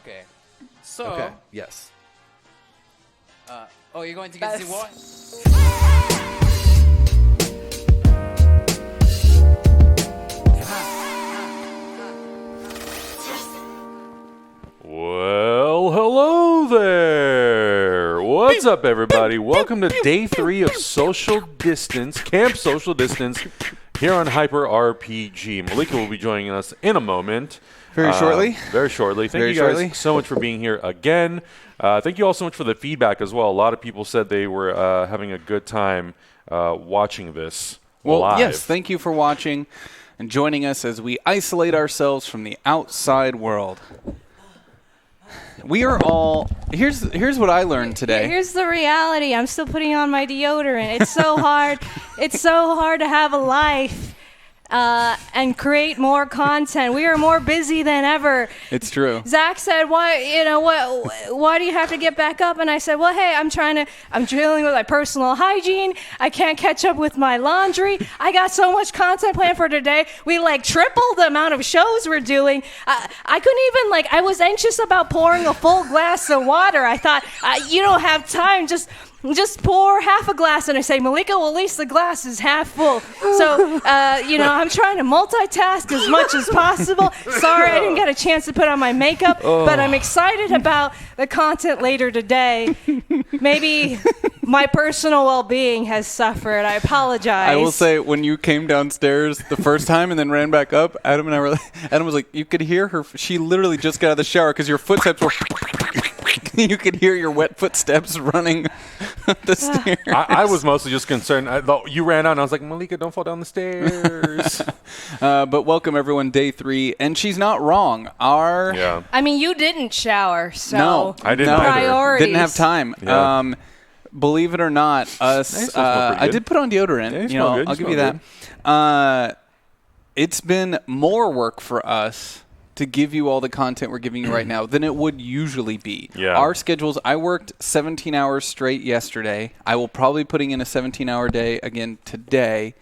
Okay. So. Okay. Yes. Oh, you're going to get the what? Well, hello there. What's up, everybody? Welcome to day 3 of Social Distance, Camp Social Distance, here on Hyper RPG. Malika will be joining us in a moment. Very shortly. Very shortly. Thank you guys so much for being here again. Thank you all so much for the feedback as well. A lot of people said they were having a good time watching this live. Yes, thank you for watching and joining us as we isolate ourselves from the outside world. We are all here's what I learned today. Here's the reality. I'm still putting on my deodorant. It's so hard. It's so hard to have a life and create more content. We are more busy than ever. It's true. Zach said, "Why do you have to get back up?" And I said, "Well, hey, I'm dealing with my personal hygiene. I can't catch up with my laundry. I got so much content planned for today. We tripled the amount of shows we're doing. I couldn't even I was anxious about pouring a full glass of water. I thought, you don't have time. Just pour half a glass." And I say, "Malika, well, at least the glass is half full." So, I'm trying to multitask as much as possible. Sorry I didn't get a chance to put on my makeup, but I'm excited about the content later today. Maybe my personal well-being has suffered. I apologize. I will say, when you came downstairs the first time and then ran back up, Adam was like, you could hear her. She literally just got out of the shower because your footsteps were... You could hear your wet footsteps running up the stairs. I was mostly just concerned. You ran out, and I was like, Malika, don't fall down the stairs. But welcome, everyone, day 3. And she's not wrong. I mean, you didn't shower, so... No, I didn't either. Priorities. Didn't have time. Yeah. Believe it or not, I did put on deodorant. Yeah, I'll give you that. It's been more work for us to give you all the content we're giving you right now than it would usually be. Yeah. Our schedules, I worked 17 hours straight yesterday. I will probably be putting in a 17-hour day again today.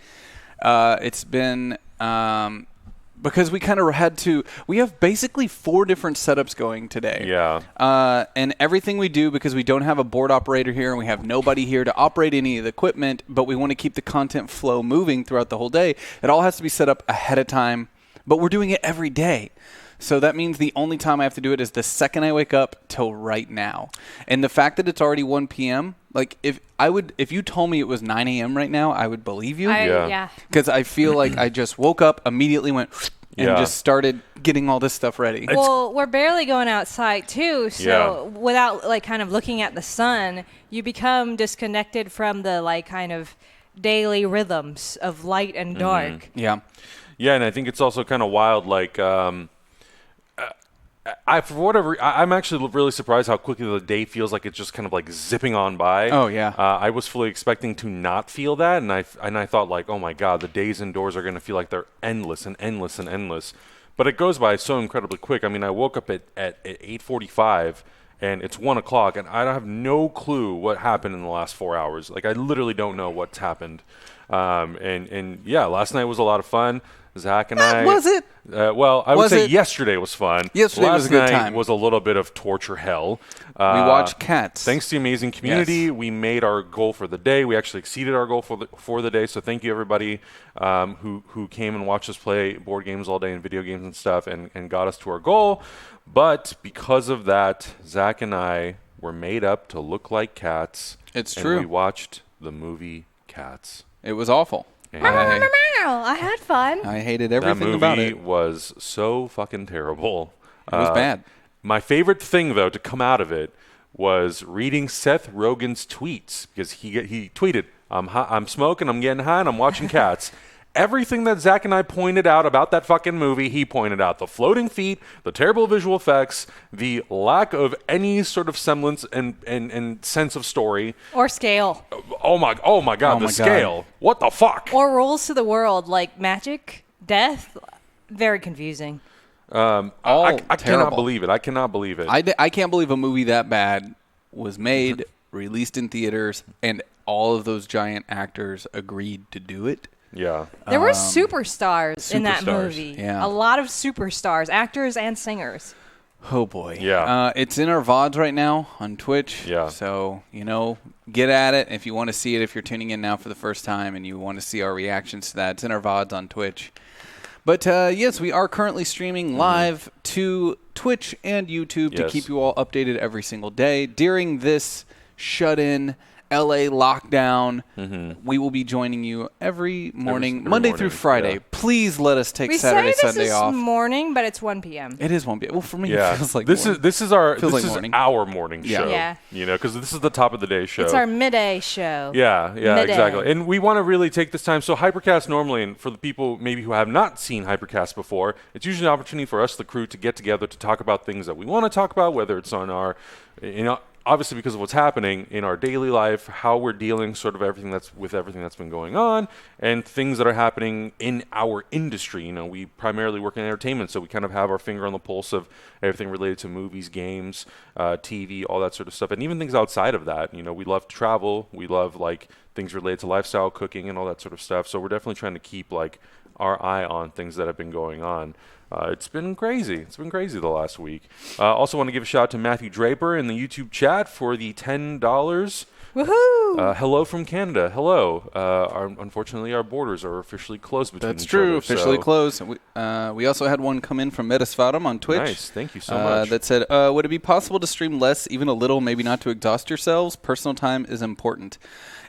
It's been because we kind of had to, we have basically 4 different setups going today. Yeah. And everything we do, because we don't have a board operator here and we have nobody here to operate any of the equipment, but we want to keep the content flow moving throughout the whole day, it all has to be set up ahead of time. But we're doing it every day. So that means the only time I have to do it is the second I wake up till right now. And the fact that it's already 1 p.m., if you told me it was 9 a.m. right now, I would believe you. Yeah. Because I feel like I just woke up, immediately went and just started getting all this stuff ready. Well, we're barely going outside too, so without kind of looking at the sun, you become disconnected from the kind of daily rhythms of light and dark. Yeah. Yeah, and I think it's also kind of wild, I'm actually really surprised how quickly the day feels like it's just kind of zipping on by. Oh, yeah. I was fully expecting to not feel that, and I thought oh my God, the days indoors are going to feel like they're endless and endless and endless. But it goes by so incredibly quick. I mean, I woke up at 8:45, and it's 1 o'clock, and I have no clue what happened in the last 4 hours. I literally don't know what's happened. Last night was a lot lot of fun. Zach and I... Was it? I would say yesterday was fun. Yesterday was a good time. Last night was a little bit of torture hell. We watched Cats. Thanks to the amazing community, we made our goal for the day. We actually exceeded our goal for the day. So thank you, everybody who came and watched us play board games all day and video games and stuff and got us to our goal. But because of that, Zach and I were made up to look like cats. It's true. We watched the movie Cats. It was awful. I had fun. I hated everything about it. That movie was so fucking terrible. It was bad. My favorite thing, though, to come out of it was reading Seth Rogen's tweets, because he tweeted, I'm smoking, I'm getting high, and I'm watching Cats. Everything that Zach and I pointed out about that fucking movie, he pointed out. The floating feet, the terrible visual effects, the lack of any sort of semblance and sense of story. Or scale. Oh my God, the scale. What the fuck? Or rules to the world, like magic, death. Very confusing. I cannot believe it. I cannot believe it. I can't believe a movie that bad was made, released in theaters, and all of those giant actors agreed to do it. Yeah. There were superstars in that movie. Yeah. A lot of superstars, actors and singers. Oh boy. Yeah. It's in our VODs right now on Twitch. Yeah. So, get at it if you want to see it. If you're tuning in now for the first time and you want to see our reactions to that, it's in our VODs on Twitch. But yes, we are currently streaming live to Twitch and YouTube to keep you all updated every single day. During this shut-in LA lockdown, we will be joining you every morning, every Monday morning, through Friday. yeah. Please let us take We Saturday, say this Sunday is off. morning, but it's 1 p.m. It is 1 p.m. Well, for me, Yeah, it feels like this morning. is our morning. our morning show. Yeah. Because this is the top of the day show. It's our midday show. Yeah, Midday. exactly. And we want to really take this time. So HyperCast normally, and for the people maybe who have not seen HyperCast before, it's usually an opportunity for us, the crew, to get together to talk about things that we want to talk about, whether it's on our, obviously because of what's happening in our daily life, how we're dealing sort of everything that's been going on, and things that are happening in our industry. We primarily work in entertainment, so we kind of have our finger on the pulse of everything related to movies, games, TV, all that sort of stuff, and even things outside of that. We love to travel. We love things related to lifestyle, cooking, and all that sort of stuff. So we're definitely trying to keep our eye on things that have been going on. It's been crazy. It's been crazy the last week. Also want to give a shout out to Matthew Draper in the YouTube chat for the $10. Woohoo! Hello from Canada. Hello. Unfortunately, our borders are officially closed between That's each true. other, Officially so. closed. We also had one come in from Metasfatum on Twitch. Nice. Thank you so much. That said, would it be possible to stream less, even a little, maybe not to exhaust yourselves? Personal time is important.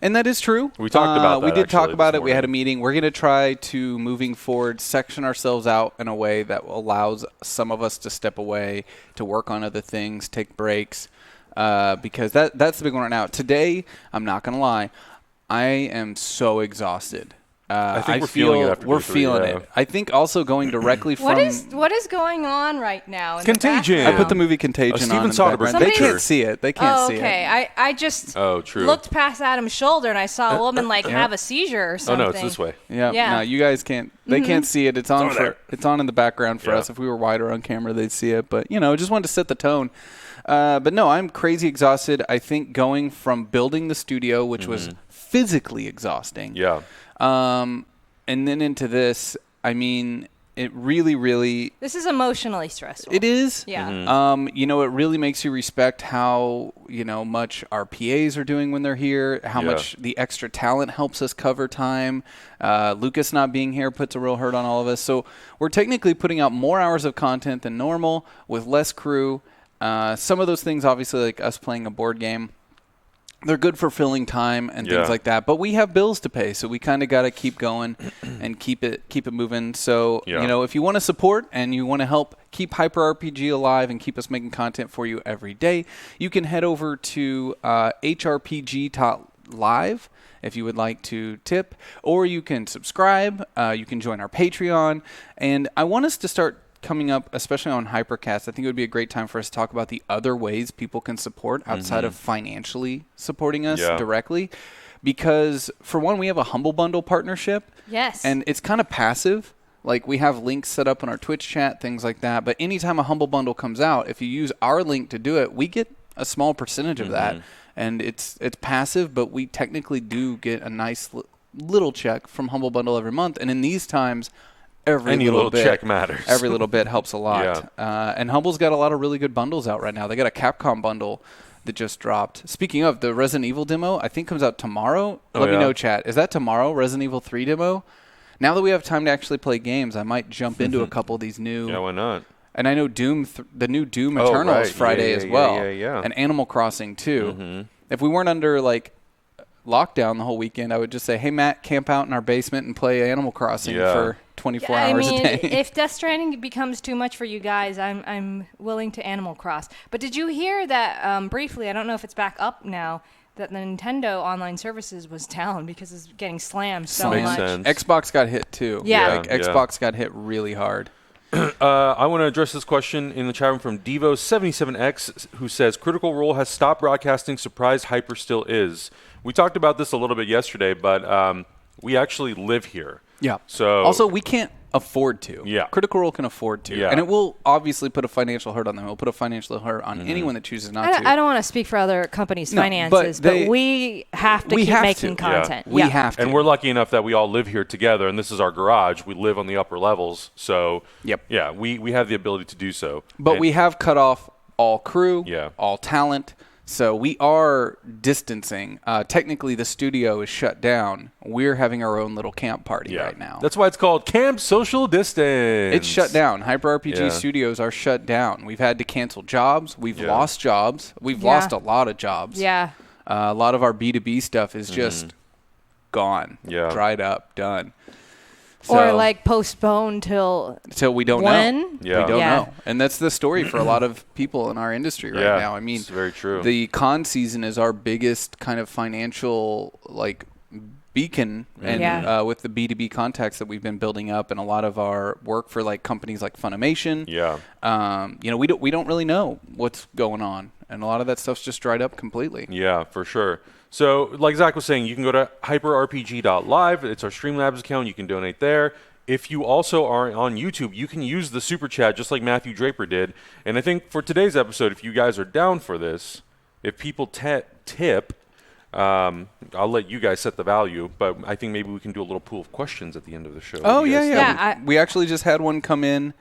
And that is true. We talked about that, We did talk actually, about this it. We had a morning. meeting. We're going to try to, moving forward, section ourselves out in a way that allows some of us to step away, to work on other things, take breaks. Because that's the big one right now. Today, I'm not going to lie, I am so exhausted. I think we're feeling it after we're day 3, feeling yeah. it. I think also going directly from What is going on right now? In Contagion. The I put the movie Contagion Steven on in the Soderbergh background. They picture. can't see it. They can't see okay. it. I just True. looked past Adam's shoulder and I saw a woman have a seizure or Oh, something. no, it's this way. Yeah. Yeah. No, you guys can't. They can't see it. It's on. over there. It's on in the background for Yeah. us. If we were wider on camera, they'd see it. But just wanted to set the tone. But no, I'm crazy exhausted. I think going from building the studio, which was physically exhausting. Yeah. And then into this, I mean, it really, really. This is emotionally stressful. It is. Yeah. It really makes you respect how, much our PAs are doing when they're here, how much the extra talent helps us cover time. Lucas not being here puts a real hurt on all of us. So we're technically putting out more hours of content than normal with less crew. Some of those things, obviously, like us playing a board game, they're good for filling time and things like that. But we have bills to pay, so we kind of got to keep going and keep it moving. So, if you want to support and you want to help keep HyperRPG alive and keep us making content for you every day, you can head over to hrpg.live if you would like to tip, or you can subscribe. You can join our Patreon. And I want us to start coming up, especially on HyperCast. I think it would be a great time for us to talk about the other ways people can support outside of financially supporting us directly. Because, for one, we have a Humble Bundle partnership. Yes. And it's kind of passive. Like, we have links set up in our Twitch chat, things like that. But anytime a Humble Bundle comes out, if you use our link to do it, we get a small percentage of that. And it's passive, but we technically do get a nice little check from Humble Bundle every month. And in these times, every little bit, check matters. Every little bit helps a lot. And Humble's got a lot of really good bundles out right now. They got a Capcom bundle that just dropped. Speaking of, the Resident Evil demo, I think comes out tomorrow. Let me know, chat. Is that tomorrow, Resident Evil 3 demo? Now that we have time to actually play games, I might jump into a couple of these new. Yeah, why not? And I know the new Doom Eternal is Friday as well. Yeah. And Animal Crossing too. If we weren't under lockdown the whole weekend, I would just say, hey, Matt, camp out in our basement and play Animal Crossing for 24 hours a day. If Death Stranding becomes too much for you guys, I'm willing to Animal Cross. But did you hear that briefly? I don't know if it's back up now, that the Nintendo online services was down because it's getting slammed so Makes much. sense. Xbox got hit too. Yeah. Xbox got hit really hard. I want to address this question in the chat room from Devo77X, who says, Critical Role has stopped broadcasting. Surprised Hyper still is. We talked about this a little bit yesterday, but we actually live here. Yeah. So also, we can't afford to. Yeah. Critical Role can afford to. Yeah. And it will obviously put a financial hurt on them. It will put a financial hurt on anyone that chooses not to. I don't want to speak for other companies' No, finances, but we have to keep making content. We have to. And we're lucky enough that we all live here together, and this is our garage. We live on the upper levels. So, yeah, we have the ability to do so. But we have cut off all crew, Yeah. all talent. So we are distancing. Technically, the studio is shut down. We're having our own little camp party right now. That's why it's called Camp Social Distance. It's shut down. Hyper RPG studios are shut down. We've had to cancel jobs. We've lost jobs. We've lost a lot of jobs. Yeah. A lot of our B2B stuff is just gone, dried up, done. Or So- like postponed till we don't when? know. Yeah. We don't Yeah. know. And that's the story for a lot of people in our industry right now. I mean, it's very true. The con season is our biggest kind of financial beacon, and with the B2B contacts that we've been building up, and a lot of our work for like companies like Funimation. We don't really know what's going on, and a lot of that stuff's just dried up completely. Yeah, for sure. So, like Zach was saying, you can go to hyperrpg.live. It's our Streamlabs account. You can donate there. If you also are on YouTube, you can use the super chat just like Matthew Draper did. And I think for today's episode, if you guys are down for this, if people tip, I'll let you guys set the value. But I think maybe we can do a little pool of questions at the end of the show. Oh, yeah. Yeah, We actually just had one come in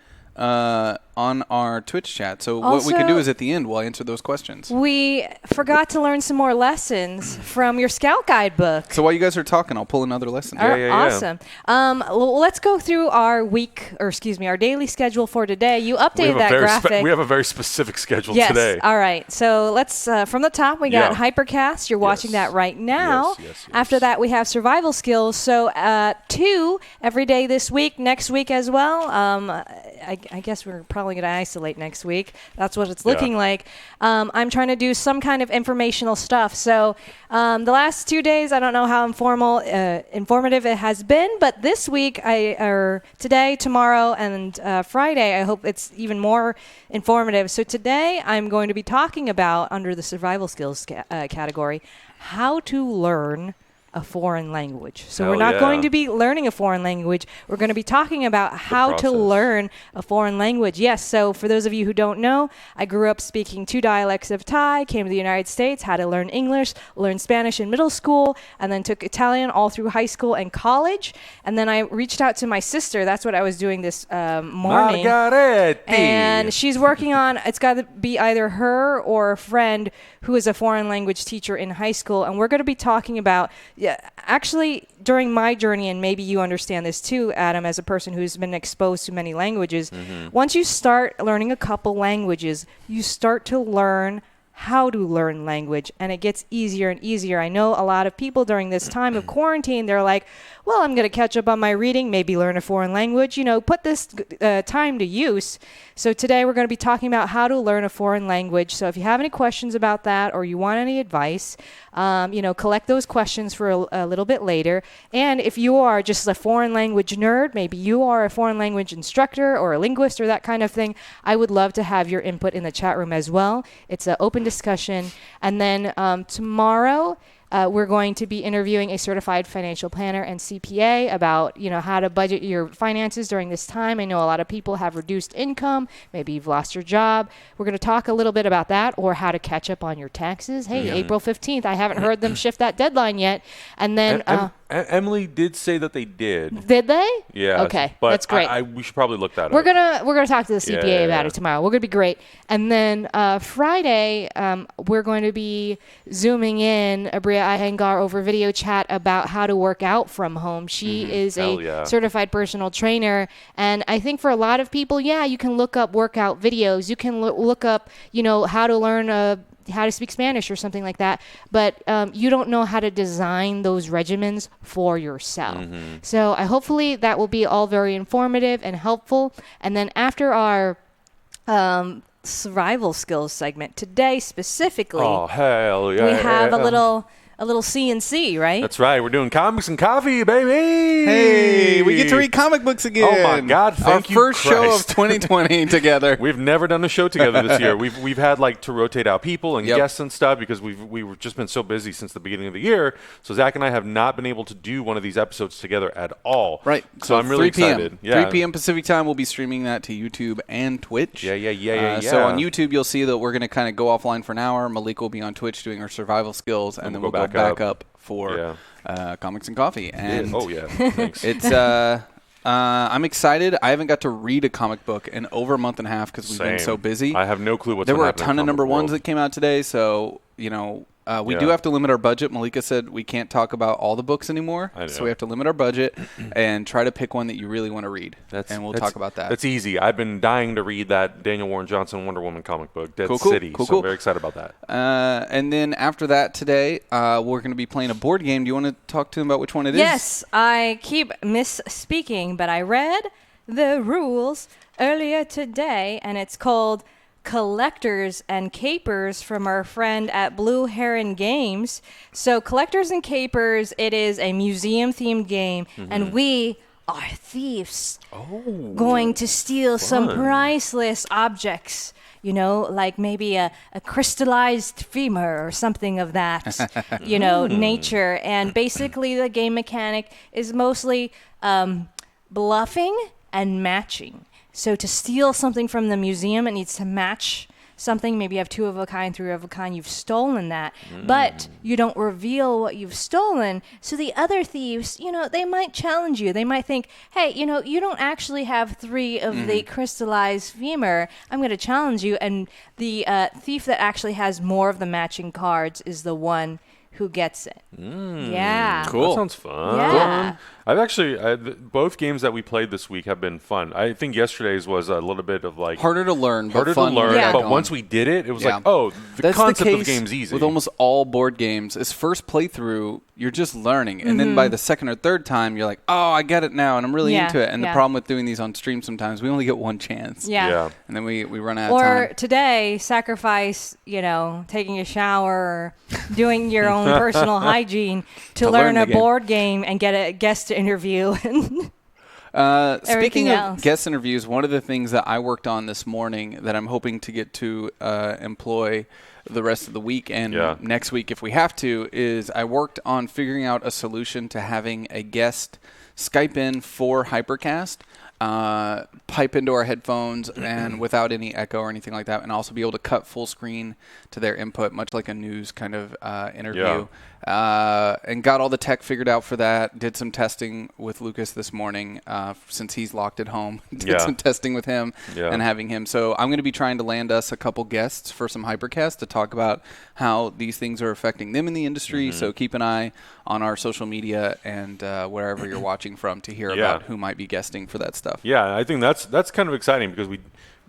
on our Twitch chat. So what we can do is at the end, we'll answer those questions. We forgot to learn some more lessons from your Scout Guidebook. So while you guys are talking, I'll pull another lesson. Awesome. Let's go through our our daily schedule for today. You updated that graphic. We have a very specific schedule yes. today. All right. So let's, from the top, we got HyperCast. You're watching that right now. Yes. After that, we have Survival Skills. So 2 every day this week, next week as well. I guess we're probably going to isolate next week. That's what it's looking like. I'm trying to do some kind of informational stuff. So the last 2 days, I don't know how informative it has been, but this week, today, tomorrow, and Friday, I hope it's even more informative. So today, I'm going to be talking about, under the survival skills category, how to learn a foreign language. So we're not going to be learning a foreign language. We're going to be talking about how to learn a foreign language. Yes, so for those of you who don't know, I grew up speaking 2 dialects of Thai, came to the United States, had to learn English, learned Spanish in middle school, and then took Italian all through high school and college. And then I reached out to my sister. That's what I was doing this morning. Margaretti. And she's working on, it's got to be either her or a friend who is a foreign language teacher in high school. And we're going to be talking about, actually, during my journey, and maybe you understand this too, Adam, as a person who's been exposed to many languages, once you start learning a couple languages, you start to learn how to learn language, and it gets easier and easier. I know a lot of people during this time of quarantine, they're like, well, I'm going to catch up on my reading, maybe learn a foreign language, put this time to use. So today we're going to be talking about how to learn a foreign language. So if you have any questions about that or you want any advice, collect those questions for a little bit later. And if you are just a foreign language nerd, maybe you are a foreign language instructor or a linguist or that kind of thing, I would love to have your input in the chat room as well. It's an open discussion. And then tomorrow, we're going to be interviewing a certified financial planner and CPA about, how to budget your finances during this time. I know a lot of people have reduced income. Maybe you've lost your job. We're going to talk a little bit about that, or how to catch up on your taxes. Hey, April 15th, I haven't heard them shift that deadline yet. And then Emily did say that they did. Did they? Yeah. Okay, but that's great. We should probably look that up. We're gonna talk to the CPA about Yeah. it tomorrow. We're gonna be great. And then Friday, we're going to be zooming in Abria Iyengar over video chat about how to work out from home. She is a certified personal trainer, and I think for a lot of people, you can look up workout videos. You can look up, how to learn how to speak Spanish or something like that, but you don't know how to design those regimens for yourself. So hopefully that will be all very informative and helpful. And then after our survival skills segment today specifically, oh hell yeah, we have a a little CNC, right? That's right. We're doing comics and coffee, baby. Hey, we get to read comic books again. Oh my God! Thank you, Our first show of Christ. 2020 together. We've never done a show together this year. We've had to rotate out people and guests and stuff because we've just been so busy since the beginning of the year. So Zach and I have not been able to do one of these episodes together at all. Right. So I'm really 3 p.m. excited. Yeah. 3 p.m. Pacific time. We'll be streaming that to YouTube and Twitch. Yeah. So on YouTube, you'll see that we're going to kind of go offline for an hour. Malik will be on Twitch doing our survival skills, and then we'll go back up for comics and coffee. And Thanks. it's I'm excited. I haven't got to read a comic book in over a month and a half because we've been so busy. I have no clue what's There were a happening ton of in number comic ones world. that came out today, so we do have to limit our budget. Malika said we can't talk about all the books anymore, so we have to limit our budget and try to pick one that you really want to read. And we'll talk about that. That's easy. I've been dying to read that Daniel Warren Johnson Wonder Woman comic book, Dead City. Cool. I'm very excited about that. And then after that today, we're going to be playing a board game. Do you want to talk to them about which one it is? Yes, I keep misspeaking, but I read the rules earlier today, and it's called Collectors and Capers from our friend at Blue Heron Games. So Collectors and Capers, it is a museum-themed game, and we are thieves going to steal some priceless objects. Like maybe a crystallized femur or something of that, nature. And basically the game mechanic is mostly bluffing and matching. So to steal something from the museum, it needs to match something. Maybe you have 2 of a kind, 3 of a kind. You've stolen that. But you don't reveal what you've stolen. So the other thieves, they might challenge you. They might think, hey, you don't actually have 3 of the crystallized femur. I'm going to challenge you. And the thief that actually has more of the matching cards is the one who gets it. Yeah. Cool. That sounds fun. Yeah. I've actually both games that we played this week have been fun. I think yesterday's was a little bit of harder to learn, but harder fun to learn. Yeah. But once we did it, it was Yeah. the That's concept the of case the game's easy. with almost all board games. Is first playthrough, you're just learning, and then by the second or third time, you're like, oh, I get it now, and I'm really into it. And the problem with doing these on stream, sometimes we only get one chance. Yeah. And then we run out of time. Or today, sacrifice, taking a shower, or doing your own personal hygiene to learn the a game. board game and get a guest interview. Speaking of else. guest interviews, one of the things that I worked on this morning that I'm hoping to get to employ the rest of the week and next week if we have to is I worked on figuring out a solution to having a guest Skype in for HyperCast, pipe into our headphones and without any echo or anything like that, and also be able to cut full screen to their input, much like a news kind of interview. And got all the tech figured out for that. Did some testing with Lucas this morning since he's locked at home. Did some testing with him and having him. So I'm going to be trying to land us a couple guests for some HyperCast to talk about how these things are affecting them in the industry. So keep an eye on our social media and wherever you're watching from to hear about who might be guesting for that stuff. Yeah, I think that's kind of exciting because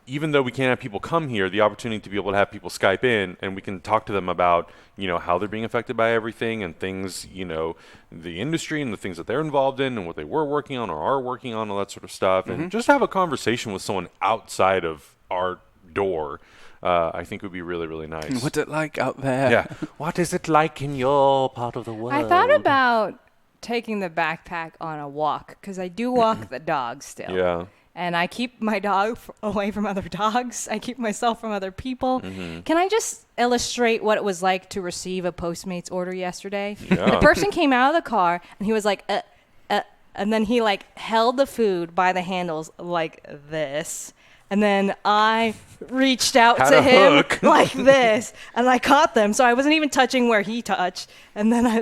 even though we can't have people come here, the opportunity to be able to have people Skype in and we can talk to them about, how they're being affected by everything and things, the industry and the things that they're involved in and what they were working on or are working on, all that sort of stuff. And just have a conversation with someone outside of our door, I think would be really, really nice. What's it like out there? Yeah. What is it like in your part of the world? I thought about taking the backpack on a walk because I do walk the dog still. Yeah. And I keep my dog away from other dogs. I keep myself from other people. Can I just illustrate what it was like to receive a Postmates order yesterday? Yeah. The person came out of the car, and he was like, and then he held the food by the handles like this. And then I reached out Had to a him hook. like this, and I caught them. So I wasn't even touching where he touched. And then I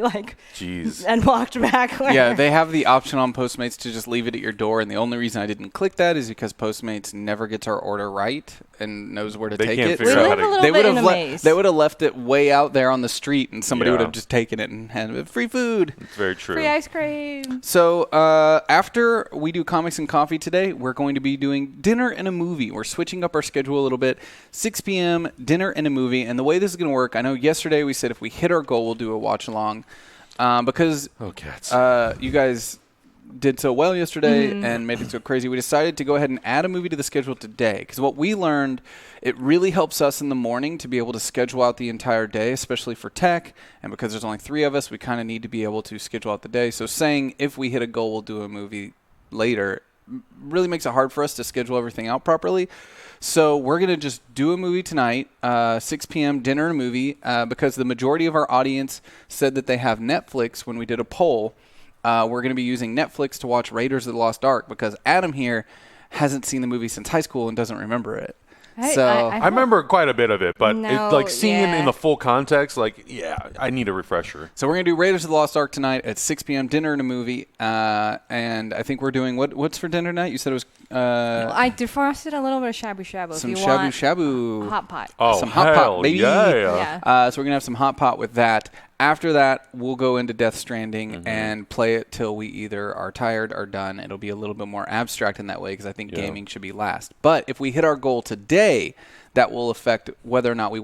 Jeez. and walked back. Yeah, they have the option on Postmates to just leave it at your door, and the only reason I didn't click that is because Postmates never gets our order right and knows where to They take can't it. figure We out how live to- a little They bit would in have a maze. they would have left it way out there on the street, and somebody would Yeah. have just taken it and handed it free food. It's very true. Free ice cream. So after we do comics and coffee today, we're going to be doing dinner and a movie. We're switching up our schedule a little bit. 6 p.m. dinner and a movie. And the way this is going to work, I know yesterday we said if we hit our goal, we'll do a watch along. Because Oh, cats. you guys did so well yesterday and made it so crazy, we decided to go ahead and add a movie to the schedule today. Because what we learned, it really helps us in the morning to be able to schedule out the entire day, especially for tech. And because there's only 3 of us, we kind of need to be able to schedule out the day. So saying if we hit a goal, we'll do a movie later really makes it hard for us to schedule everything out properly. So we're going to just do a movie tonight, 6 p.m., dinner and a movie, because the majority of our audience said that they have Netflix when we did a poll. We're going to be using Netflix to watch Raiders of the Lost Ark because Adam here hasn't seen the movie since high school and doesn't remember it. I remember quite a bit of it, but seeing it in yeah. the full context, I need a refresher. So we're going to do Raiders of the Lost Ark tonight at 6 p.m., dinner and a movie. And I think we're doing, what's for dinner tonight? You said it was... I defrosted a little bit of shabu-shabu. Some if you want shabu-shabu. Hot pot. Oh, some hot pot, baby. Yeah. So we're going to have some hot pot with that. After that, we'll go into Death Stranding and play it till we either are tired or done. It'll be a little bit more abstract in that way because I think gaming should be last. But if we hit our goal today, that will affect whether or not we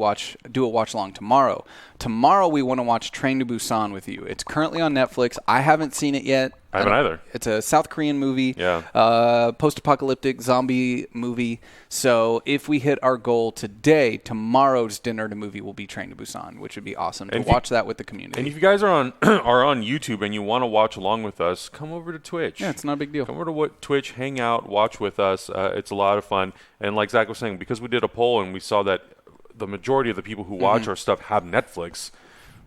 do a watch long tomorrow. Tomorrow we want to watch Train to Busan with you. It's currently on Netflix. I haven't seen it yet. I haven't either. It's a South Korean movie, Yeah. Post-apocalyptic zombie movie. So if we hit our goal today, tomorrow's dinner to movie will be Train to Busan, which would be awesome to watch that with the community. And if you guys are on YouTube and you want to watch along with us, come over to Twitch. Yeah, it's not a big deal. Come over to Twitch, hang out, watch with us. It's a lot of fun. And like Zach was saying, because we did a poll and we saw that the majority of the people who watch our stuff have Netflix,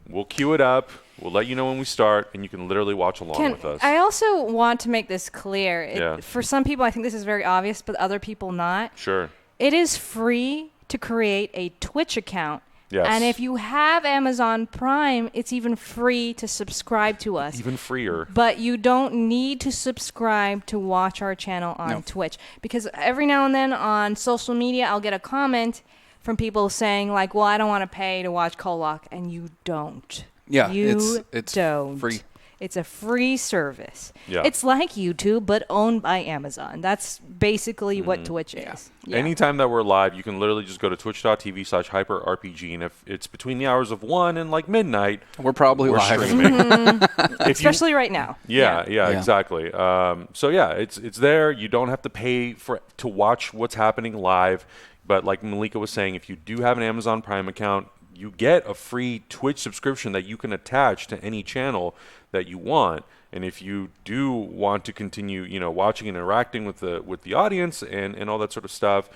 we'll queue it up. We'll let you know when we start, and you can literally watch along with us. I also want to make this clear. For some people, I think this is very obvious, but other people not. Sure. It is free to create a Twitch account. Yes. And if you have Amazon Prime, it's even free to subscribe to us. Even freer. But you don't need to subscribe to watch our channel on Twitch. Because every now and then on social media, I'll get a comment from people saying, like, well, I don't want to pay to watch Kolak, and you don't. Yeah, you it's don't. free. It's a free service. Yeah. It's like YouTube, but owned by Amazon. That's basically what Twitch is. Yeah. Anytime that we're live, you can literally just go to twitch.tv/hyperrpg, and if it's between the hours of 1 and like midnight, we're probably live. streaming. Especially right now. Yeah, exactly. It's there. You don't have to pay to watch what's happening live. But like Malika was saying, if you do have an Amazon Prime account, you get a free Twitch subscription that you can attach to any channel that you want. And if you do want to continue, watching and interacting with the audience and all that sort of stuff,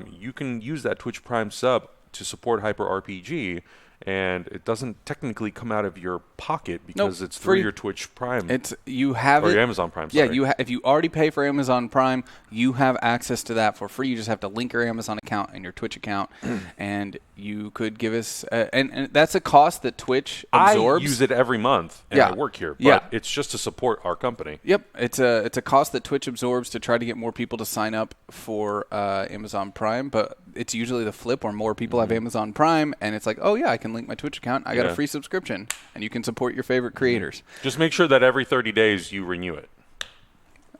you can use that Twitch Prime sub to support HyperRPG. And it doesn't technically come out of your pocket because it's through your Twitch Prime. You have your Amazon Prime. Sorry. Yeah, if you already pay for Amazon Prime, you have access to that for free. You just have to link your Amazon account and your Twitch account, and you could give us. And that's a cost that Twitch absorbs. I use it every month, and I work here, but it's just to support our company. Yep, it's a cost that Twitch absorbs to try to get more people to sign up for Amazon Prime, but it's usually the flip where more people have Amazon Prime, and it's like, oh yeah, I can link my Twitch account. I got a free subscription, and you can support your favorite creators. Just make sure that every 30 days you renew it,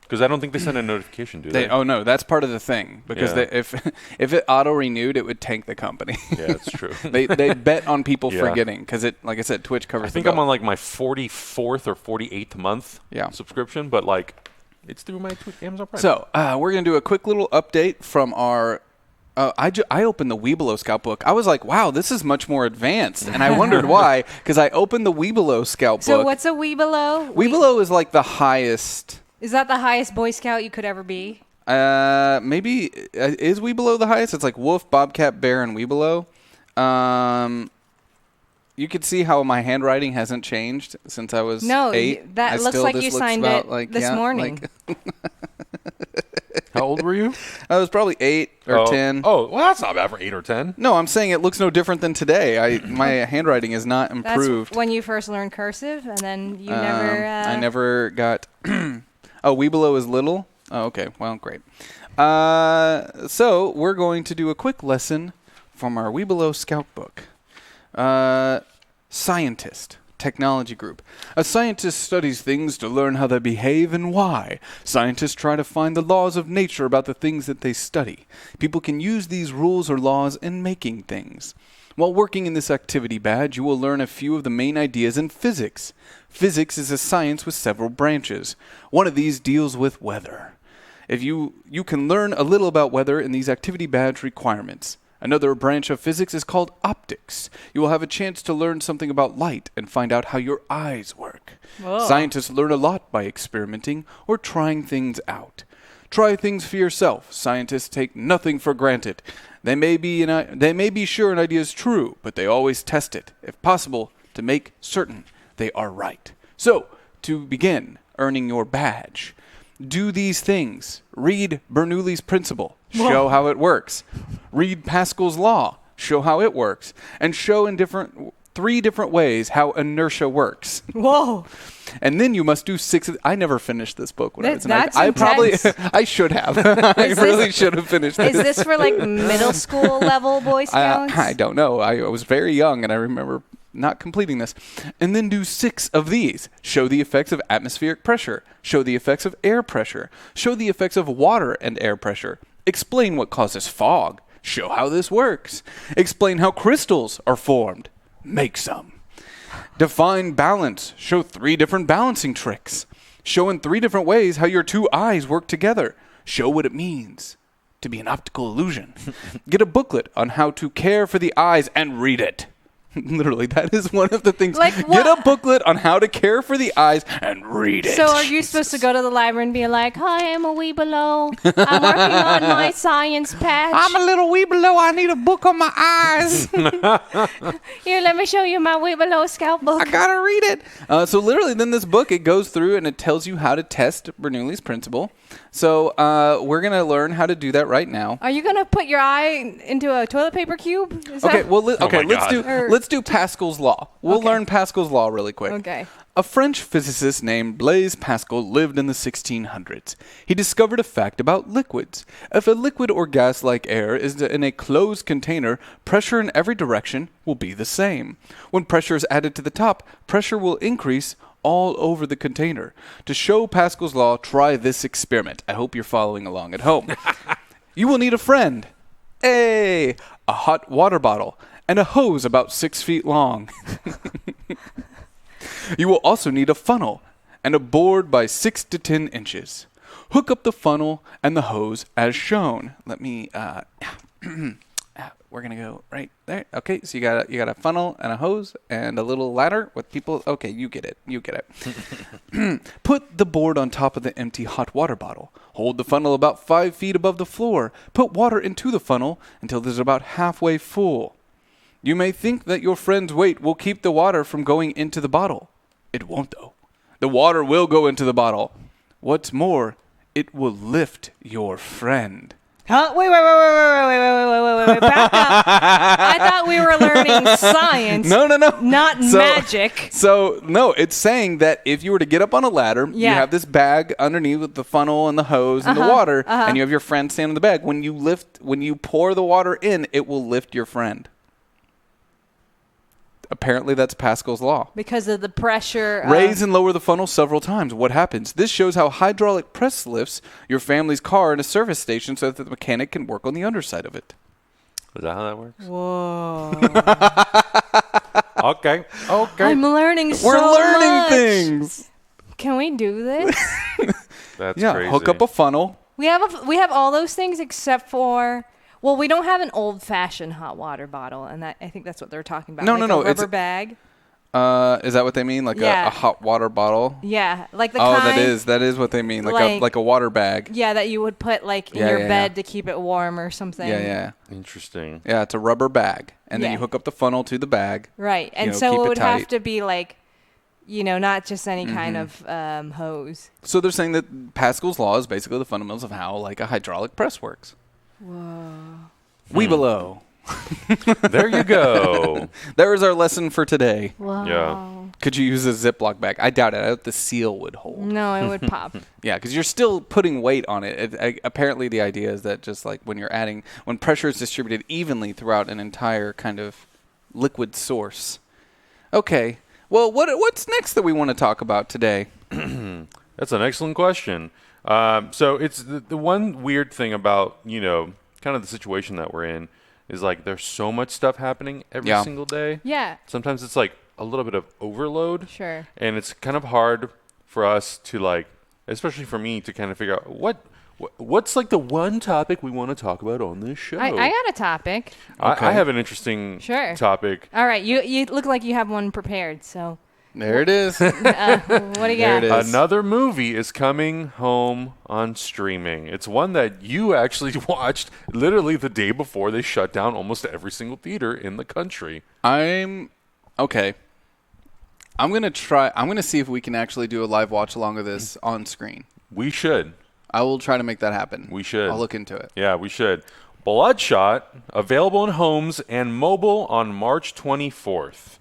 because I don't think they send a notification, do they? Oh no, that's part of the thing. Because if it auto renewed, it would tank the company. Yeah, that's true. they bet on people forgetting because like I said, Twitch covers. I think I'm on like my 44th or 48th month subscription, but like it's through my Amazon Prime. So we're gonna do a quick little update from our. I opened the Webelow Scout book. I was like, wow, this is much more advanced. And I wondered why, because I opened the Webelow Scout book. So what's a Webelow? Webelow is like the highest. Is that the highest Boy Scout you could ever be? Maybe. Is Webelow the highest? It's like Wolf, Bobcat, Bear, and Webelow. You can see how my handwriting hasn't changed since I was 8. That looks like you signed it this morning. How old were you? I was probably 8 or 10. Oh, well, that's not bad for 8 or 10. No, I'm saying it looks no different than today. My handwriting is not improved. That's when you first learned cursive, and then you never... I never got... Webelow is little? Oh, okay. Well, great. So we're going to do a quick lesson from our Webelow Scout book. Scientist. Technology group. A scientist studies things to learn how they behave and why. Scientists try to find the laws of nature about the things that they study. People can use these rules or laws in making things. While working in this activity badge, you will learn a few of the main ideas in physics. Physics is a science with several branches. One of these deals with weather. If you can learn a little about weather in these activity badge requirements. Another branch of physics is called optics. You will have a chance to learn something about light and find out how your eyes work. Whoa. Scientists learn a lot by experimenting or trying things out. Try things for yourself. Scientists take nothing for granted. They may be sure an idea is true, but they always test it, if possible, to make certain they are right. So, to begin earning your badge, do these things. Read Bernoulli's principle. Show how it works. Read Pascal's law. Show how it works. And show in three different ways how inertia works. Whoa. And then you must do 6. I never finished this book when I was in That's I probably intense. I should have. I really should have finished Is this. this for like middle school level Boy Scouts? I don't know. I was very young and I remember not completing this. And then do 6 of these. Show the effects of atmospheric pressure. Show the effects of air pressure. Show the effects of water and air pressure. Explain what causes fog. Show how this works. Explain how crystals are formed. Make some. Define balance. Show 3 different balancing tricks. Show in 3 different ways how your 2 eyes work together. Show what it means to be an optical illusion. Get a booklet on how to care for the eyes and read it. Literally, that is one of the things. Like Get what? a booklet on how to care for the eyes and read it. So are you supposed to go to the library and be like, hi, I'm a wee below. I'm working on my science patch. I'm a little wee below. I need a book on my eyes. Here, let me show you my wee below scout book. I gotta read it. So literally, then this book, it goes through and it tells you how to test Bernoulli's principle. So we're gonna learn how to do that right now. Are you going to put your eye into a toilet paper cube? Is Okay, that- well, Oh my let's do Pascal's law. We'll Okay. learn Pascal's law really quick. Okay. A French physicist named Blaise Pascal lived in the 1600s. He discovered a fact about liquids. If a liquid or gas like air is in a closed container, pressure in every direction will be the same. When pressure is added to the top, pressure will increase all over the container. To show Pascal's law, try this experiment. I hope you're following along at home. You will need a friend. A hot water bottle and a hose about 6 feet long. You will also need a funnel and a board by 6 to 10 inches. Hook up the funnel and the hose as shown. Let me, we're gonna go right there. Okay, so you got a funnel and a hose and a little ladder with people. Okay, you get it. Put the board on top of the empty hot water bottle. Hold the funnel about 5 feet above the floor. Put water into the funnel until it is about halfway full. You may think that your friend's weight will keep the water from going into the bottle. It won't, though. The water will go into the bottle. What's more, it will lift your friend. Huh? Wait. Back up. I thought we were learning science. No. Not magic. So, no, it's saying that if you were to get up on a ladder, you Yeah. have this bag underneath with the funnel and the hose and the water, and you have your friend stand in the bag. When you pour the water in, it will lift your friend. Apparently, that's Pascal's law. Because of the pressure. Raise and lower the funnel several times. What happens? This shows how hydraulic press lifts your family's car in a service station so that the mechanic can work on the underside of it. Is that how that works? Whoa. Okay. I'm learning so We're learning much. things. Can we do this? That's Yeah, crazy. hook up a funnel. we have all those things except for. Well, we don't have an old-fashioned hot water bottle, and I think that's what they're talking about. No, like no, no, a it's- rubber bag. Is that what they mean? Like Yeah. a hot water bottle? Yeah, like the Oh, kind. that is what they mean. Like a water bag. Yeah, that you would put like in Yeah, your yeah, bed yeah. to keep it warm or something. Yeah. Interesting. Yeah, it's a rubber bag. And then Yeah. you hook up the funnel to the bag. Right, and know, so keep it it would have tight. to be like, not just any kind of hose. So they're saying that Pascal's law is basically the fundamentals of how like a hydraulic press works. Whoa. We below. There you go. There is our lesson for today. Wow. Yeah. Could you use a Ziploc bag? I doubt it. I doubt the seal would hold. No, it would pop. Yeah, because you're still putting weight on it. Apparently, the idea is that just like when pressure is distributed evenly throughout an entire kind of liquid source. Okay. Well, what's next that we want to talk about today? That's an excellent question. So it's the one weird thing about, kind of the situation that we're in is like there's so much stuff happening every single day. Yeah. Sometimes it's like a little bit of overload. Sure. And it's kind of hard for us to like, especially for me, to kind of figure out what's like the one topic we want to talk about on this show. I got a topic. Okay. I have an interesting topic. All right. You look like you have one prepared, so. There it is. What do you There got? it is. Another movie is coming home on streaming. It's one that you actually watched literally the day before they shut down almost every single theater in the country. Okay. I'm going to see if we can actually do a live watch along of this on screen. We should. I will try to make that happen. We should. I'll look into it. Yeah, we should. Bloodshot, available in homes and mobile on March 24th.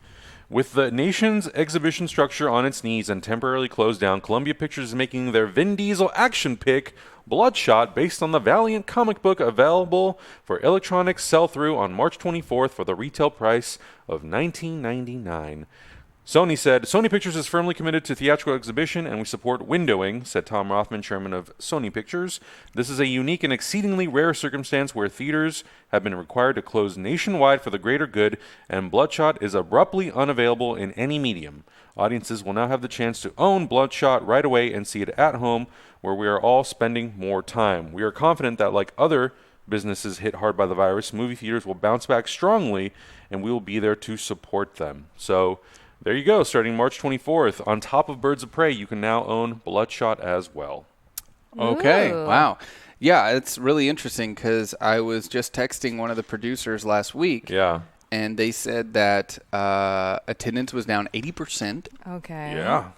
With the nation's exhibition structure on its knees and temporarily closed down, Columbia Pictures is making their Vin Diesel action pick, Bloodshot, based on the Valiant comic book, available for electronic sell-through on March 24th for the retail price of $19.99. Sony said, Sony Pictures is firmly committed to theatrical exhibition, and we support windowing, said Tom Rothman, chairman of Sony Pictures. This is a unique and exceedingly rare circumstance where theaters have been required to close nationwide for the greater good, and Bloodshot is abruptly unavailable in any medium. Audiences will now have the chance to own Bloodshot right away and see it at home, where we are all spending more time. We are confident that, like other businesses hit hard by the virus, movie theaters will bounce back strongly, and we will be there to support them. So there you go. Starting March 24th, on top of Birds of Prey, you can now own Bloodshot as well. Okay. Ooh. Wow. Yeah, it's really interesting because I was just texting one of the producers last week. Yeah. And they said that attendance was down 80%. Okay. Yeah.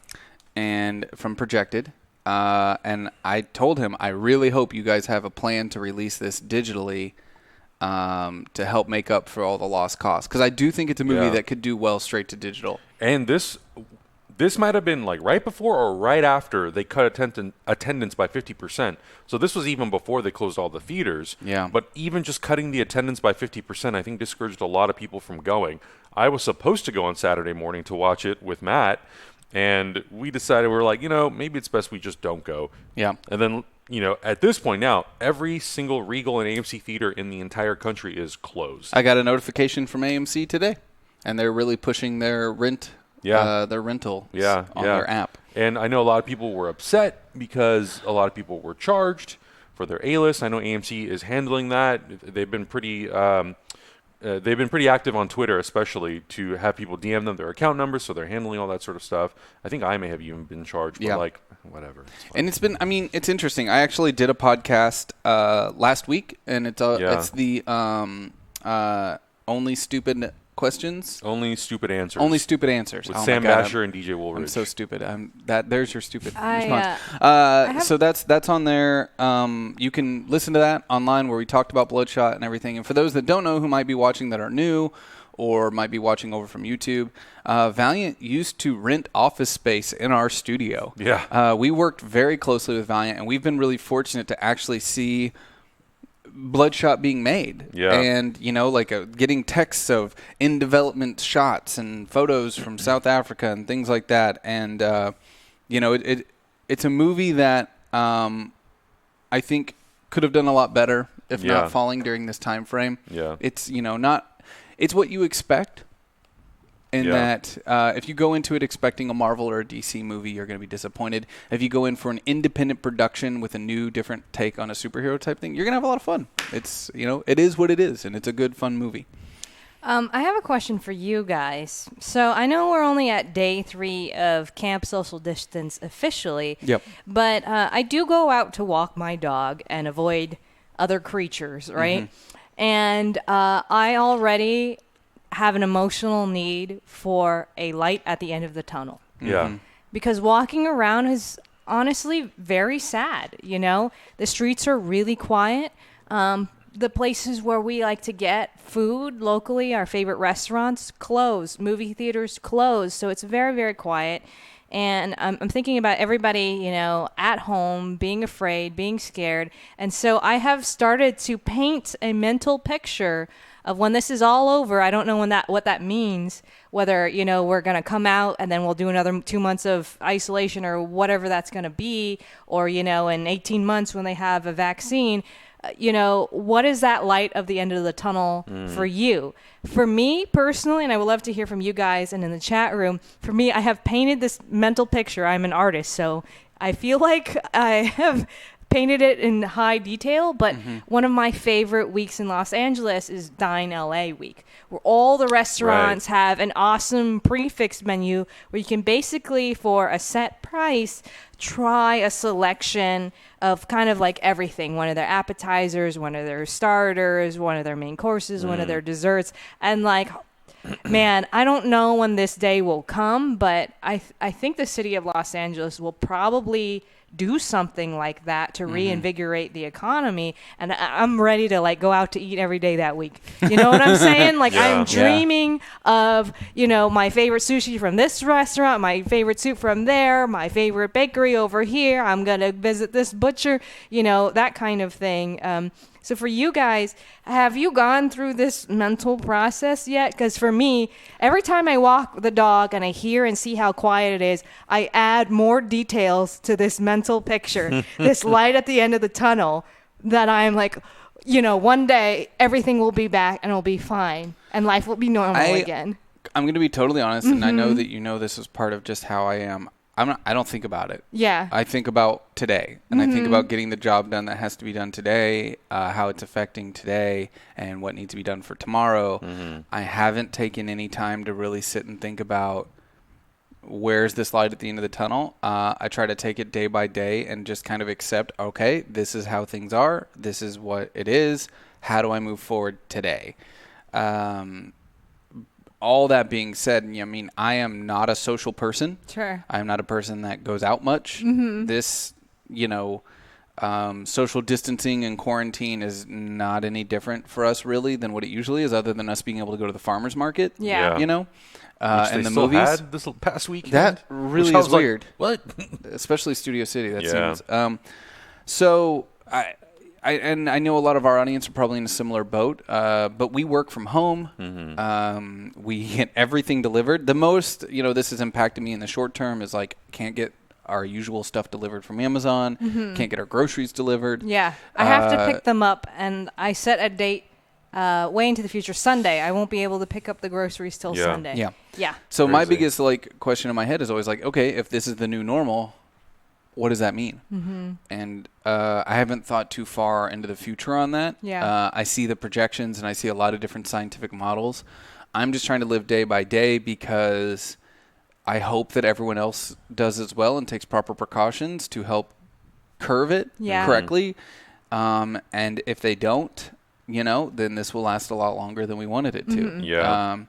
And from projected. And I told him, I really hope you guys have a plan to release this digitally to help make up for all the lost costs. Because I do think it's a movie that could do well straight to digital. And this might have been like right before or right after they cut attendance by 50%. So this was even before they closed all the theaters. Yeah. But even just cutting the attendance by 50%, I think discouraged a lot of people from going. I was supposed to go on Saturday morning to watch it with Matt, and we decided, we were like, maybe it's best we just don't go. Yeah. And then, at this point now, every single Regal and AMC theater in the entire country is closed. I got a notification from AMC today, and they're really pushing their rental on their app. And I know a lot of people were upset because a lot of people were charged for their A-list. I know AMC is handling that. They've been pretty active on Twitter, especially, to have people DM them their account numbers, so they're handling all that sort of stuff. I think I may have even been charged, but whatever. And it's interesting. I actually did a podcast last week, and it's the Only Stupid Questions. Only Stupid Answers. Only Stupid Answers. With Sam Basher and DJ Woolridge. I'm so stupid. There's your stupid I, response. So that's on there. You can listen to that online where we talked about Bloodshot and everything. And for those that don't know, who might be watching that are new or might be watching over from YouTube, Valiant used to rent office space in our studio. Yeah. We worked very closely with Valiant, and we've been really fortunate to actually see Bloodshot being made. Yeah. And, getting texts of in development shots and photos from South Africa and things like that. And, it's a movie that I think could have done a lot better if not falling during this time frame. Yeah. It's, it's what you expect. In that if you go into it expecting a Marvel or a DC movie, you're going to be disappointed. If you go in for an independent production with a new, different take on a superhero type thing, you're going to have a lot of fun. It's, it is what it is, and it's a good, fun movie. I have a question for you guys. So I know we're only at day 3 of Camp Social Distance officially. Yep. But I do go out to walk my dog and avoid other creatures, right? Mm-hmm. And I already have an emotional need for a light at the end of the tunnel. Yeah. Mm-hmm. Because walking around is honestly very sad, The streets are really quiet. The places where we like to get food locally, our favorite restaurants, closed. Movie theaters closed. So it's very, very quiet. And I'm thinking about everybody, at home, being afraid, being scared. And so I have started to paint a mental picture of when this is all over. I don't know what that means, whether, we're going to come out and then we'll do another 2 months of isolation or whatever that's going to be, or, in 18 months when they have a vaccine. what is that light of the end of the tunnel for you? For me personally, and I would love to hear from you guys and in the chat room, for me, I have painted this mental picture. I'm an artist, so I feel like I have painted it in high detail, but one of my favorite weeks in Los Angeles is Dine LA week, where all the restaurants have an awesome prefix menu where you can basically, for a set price, try a selection of kind of like everything. One of their appetizers, one of their starters, one of their main courses, one of their desserts. And like, man, I don't know when this day will come, but I think the city of Los Angeles will probably do something like that to reinvigorate the economy, and I'm ready to like go out to eat every day that week. You know what I'm saying? Like I'm dreaming of, my favorite sushi from this restaurant, my favorite soup from there, my favorite bakery over here. I'm going to visit this butcher, that kind of thing. So for you guys, have you gone through this mental process yet? Because for me, every time I walk the dog and I hear and see how quiet it is, I add more details to this mental picture, this light at the end of the tunnel, that I'm like, one day everything will be back and it'll be fine and life will be normal again. I'm going to be totally honest, and I know that this is part of just how I am. I don't think about it. Yeah. I think about today, and I think about getting the job done that has to be done today, how it's affecting today, and what needs to be done for tomorrow. I haven't taken any time to really sit and think about where's this light at the end of the tunnel. I try to take it day by day and just kind of accept, okay, this is how things are. This is what it is. How do I move forward today? All that being said, I am not a social person. Sure. I'm not a person that goes out much. This, social distancing and quarantine is not any different for us really than what it usually is, other than us being able to go to the farmer's market. Yeah. And the still movies. had this past weekend. That really is weird. What? Especially Studio City. That seems. So I know a lot of our audience are probably in a similar boat, but we work from home. We get everything delivered. The most, this has impacted me in the short term is like can't get our usual stuff delivered from Amazon, can't get our groceries delivered. Yeah, I have to pick them up, and I set a date way into the future, Sunday. I won't be able to pick up the groceries till Sunday. Yeah. So my biggest question in my head is always like, okay, if this is the new normal, what does that mean? And I haven't thought too far into the future on that. I see the projections and I see a lot of different scientific models. I'm just trying to live day by day because I hope that everyone else does as well and takes proper precautions to help curve it correctly. And if they don't, then this will last a lot longer than we wanted it to.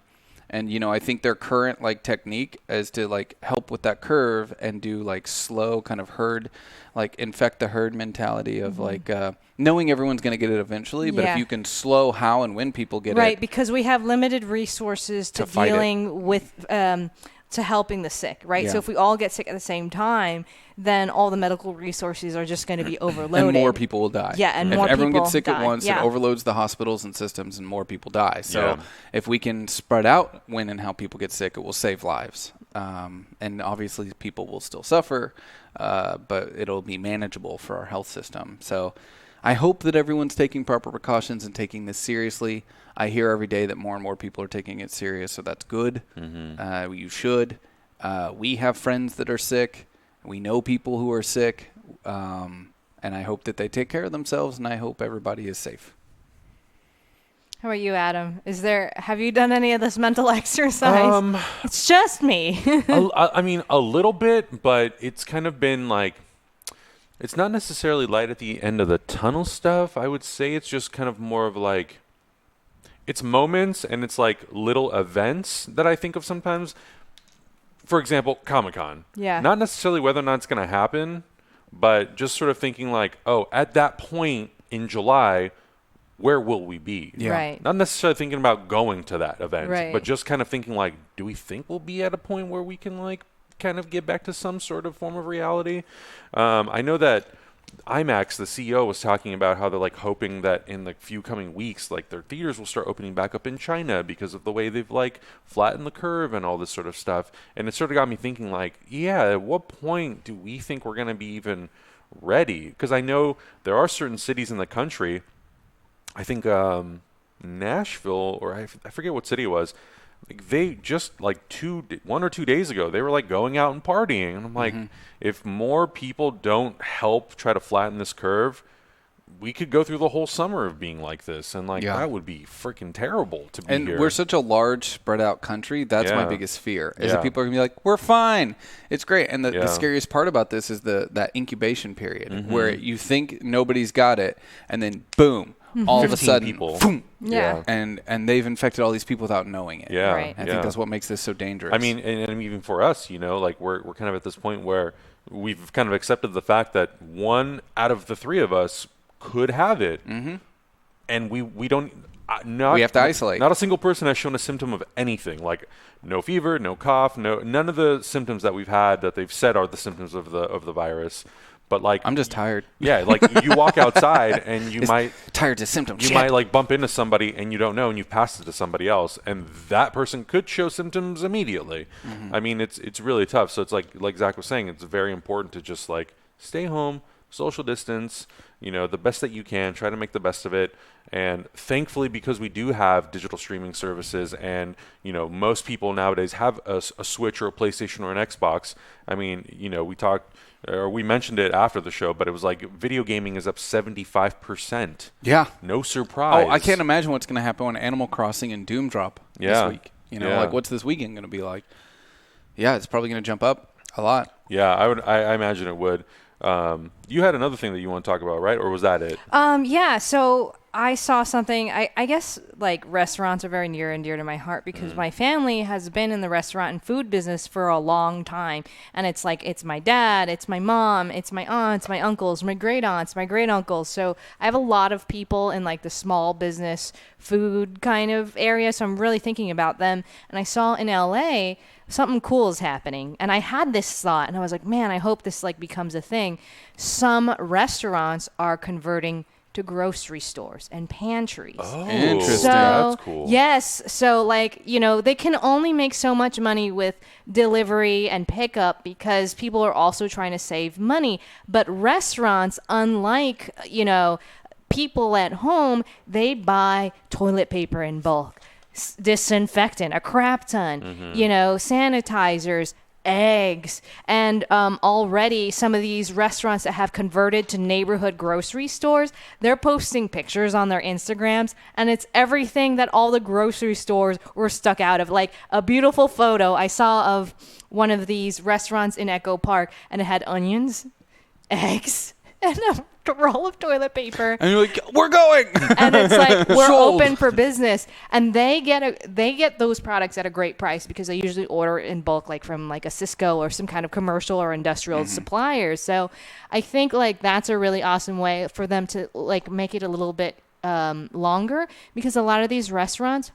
And, I think their current technique is to help with that curve and do slow kind of herd, infect the herd mentality of knowing everyone's going to get it eventually. But if you can slow how and when people get it. Right, because we have limited resources to dealing with to helping the sick, right? So if we all get sick at the same time, then all the medical resources are just going to be overloaded. And more people will die. Yeah, and if more people everyone gets sick die. at once, it overloads the hospitals and systems and more people die. So if we can spread out when and how people get sick, it will save lives. And obviously people will still suffer, but it'll be manageable for our health system. So I hope that everyone's taking proper precautions and taking this seriously. I hear every day that more and more people are taking it serious, so that's good. You should. We have friends that are sick. We know people who are sick, and I hope that they take care of themselves, and I hope everybody is safe. How about you, Adam? Have you done any of this mental exercise? It's just me. I mean, a little bit, but it's kind of been it's not necessarily light at the end of the tunnel stuff. I would say it's just kind of more of it's moments and it's little events that I think of sometimes. For example, Comic-Con. Yeah. Not necessarily whether or not it's going to happen, but just sort of thinking at that point in July, where will we be? Yeah. Right. Not necessarily thinking about going to that event, Right. but just kind of thinking do we think we'll be at a point where we can kind of get back to some sort of form of reality? I know that IMAX, the CEO, was talking about how they're hoping that in the few coming weeks, their theaters will start opening back up in China because of the way they've flattened the curve and all this sort of stuff. And it sort of got me thinking at what point do we think we're going to be even ready. Because I know there are certain cities in the country, I think Nashville, or I forget what city it was, like they just like 1 or 2 days ago, they were like going out and partying. And I'm like, if more people don't help try to flatten this curve, we could go through the whole summer of being like this, and like that would be freaking terrible to be and here. We're such a large, spread out country. That's my biggest fear. Is that people are gonna be like, "We're fine, it's great." And the scariest part about this is that incubation period where you think nobody's got it, and then boom, all of a sudden, people. boom, Yeah. and they've infected all these people without knowing it. Yeah, Right. I think that's what makes this so dangerous. I mean, and even for us, you know, like we're kind of at this point where we've kind of accepted the fact that 1 out of the 3 of us could have it, and we don't. We have to isolate. Not a single person has shown a symptom of anything, like no fever, no cough, none of the symptoms that we've had that they've said are the symptoms of the virus. But like, I'm just tired. Yeah, like you walk outside and you might tired to symptoms. You might like bump into somebody and you don't know, and you pass it to somebody else, and that person could show symptoms immediately. I mean, it's really tough. So it's like Zach was saying, it's very important to just like stay home, social distance, you know, the best that you can, try to make the best of it. And thankfully, because we do have digital streaming services, and you know, most people nowadays have a Switch or a PlayStation or an Xbox. I mean, you know, we mentioned it after the show, but it was like video gaming is up 75%. Yeah. No surprise. Oh, I can't imagine what's going to happen when Animal Crossing and Doom drop this week. You know, like what's this weekend going to be like? Yeah, it's probably going to jump up a lot. Yeah, I imagine it would. You had another thing that you want to talk about, right? Or was that it? Yeah, so I saw something. I guess like restaurants are very near and dear to my heart because my family has been in the restaurant and food business for a long time. And it's like, it's my dad, it's my mom, it's my aunts, my uncles, my great aunts, my great uncles. So I have a lot of people in like the small business food kind of area. So I'm really thinking about them. And I saw in LA, something cool is happening. And I had this thought and I was like, man, I hope this like becomes a thing. Some restaurants are converting to grocery stores and pantries. Oh, interesting. So, that's cool. Yes. So like, you know, they can only make so much money with delivery and pickup because people are also trying to save money. But restaurants, unlike, you know, people at home, they buy toilet paper in bulk, disinfectant, a crap ton, you know, sanitizers, eggs, and already some of these restaurants that have converted to neighborhood grocery stores, they're posting pictures on their Instagrams, and it's everything that all the grocery stores were stuck out of. Like a beautiful photo I saw of one of these restaurants in Echo Park, and it had onions, eggs, and a roll of toilet paper. And you're like, we're going. And it's like, we're Sold. open for business. And they get those products at a great price because they usually order in bulk, like from like a Cisco or some kind of commercial or industrial suppliers. So I think like that's a really awesome way for them to like make it a little bit longer, because a lot of these restaurants,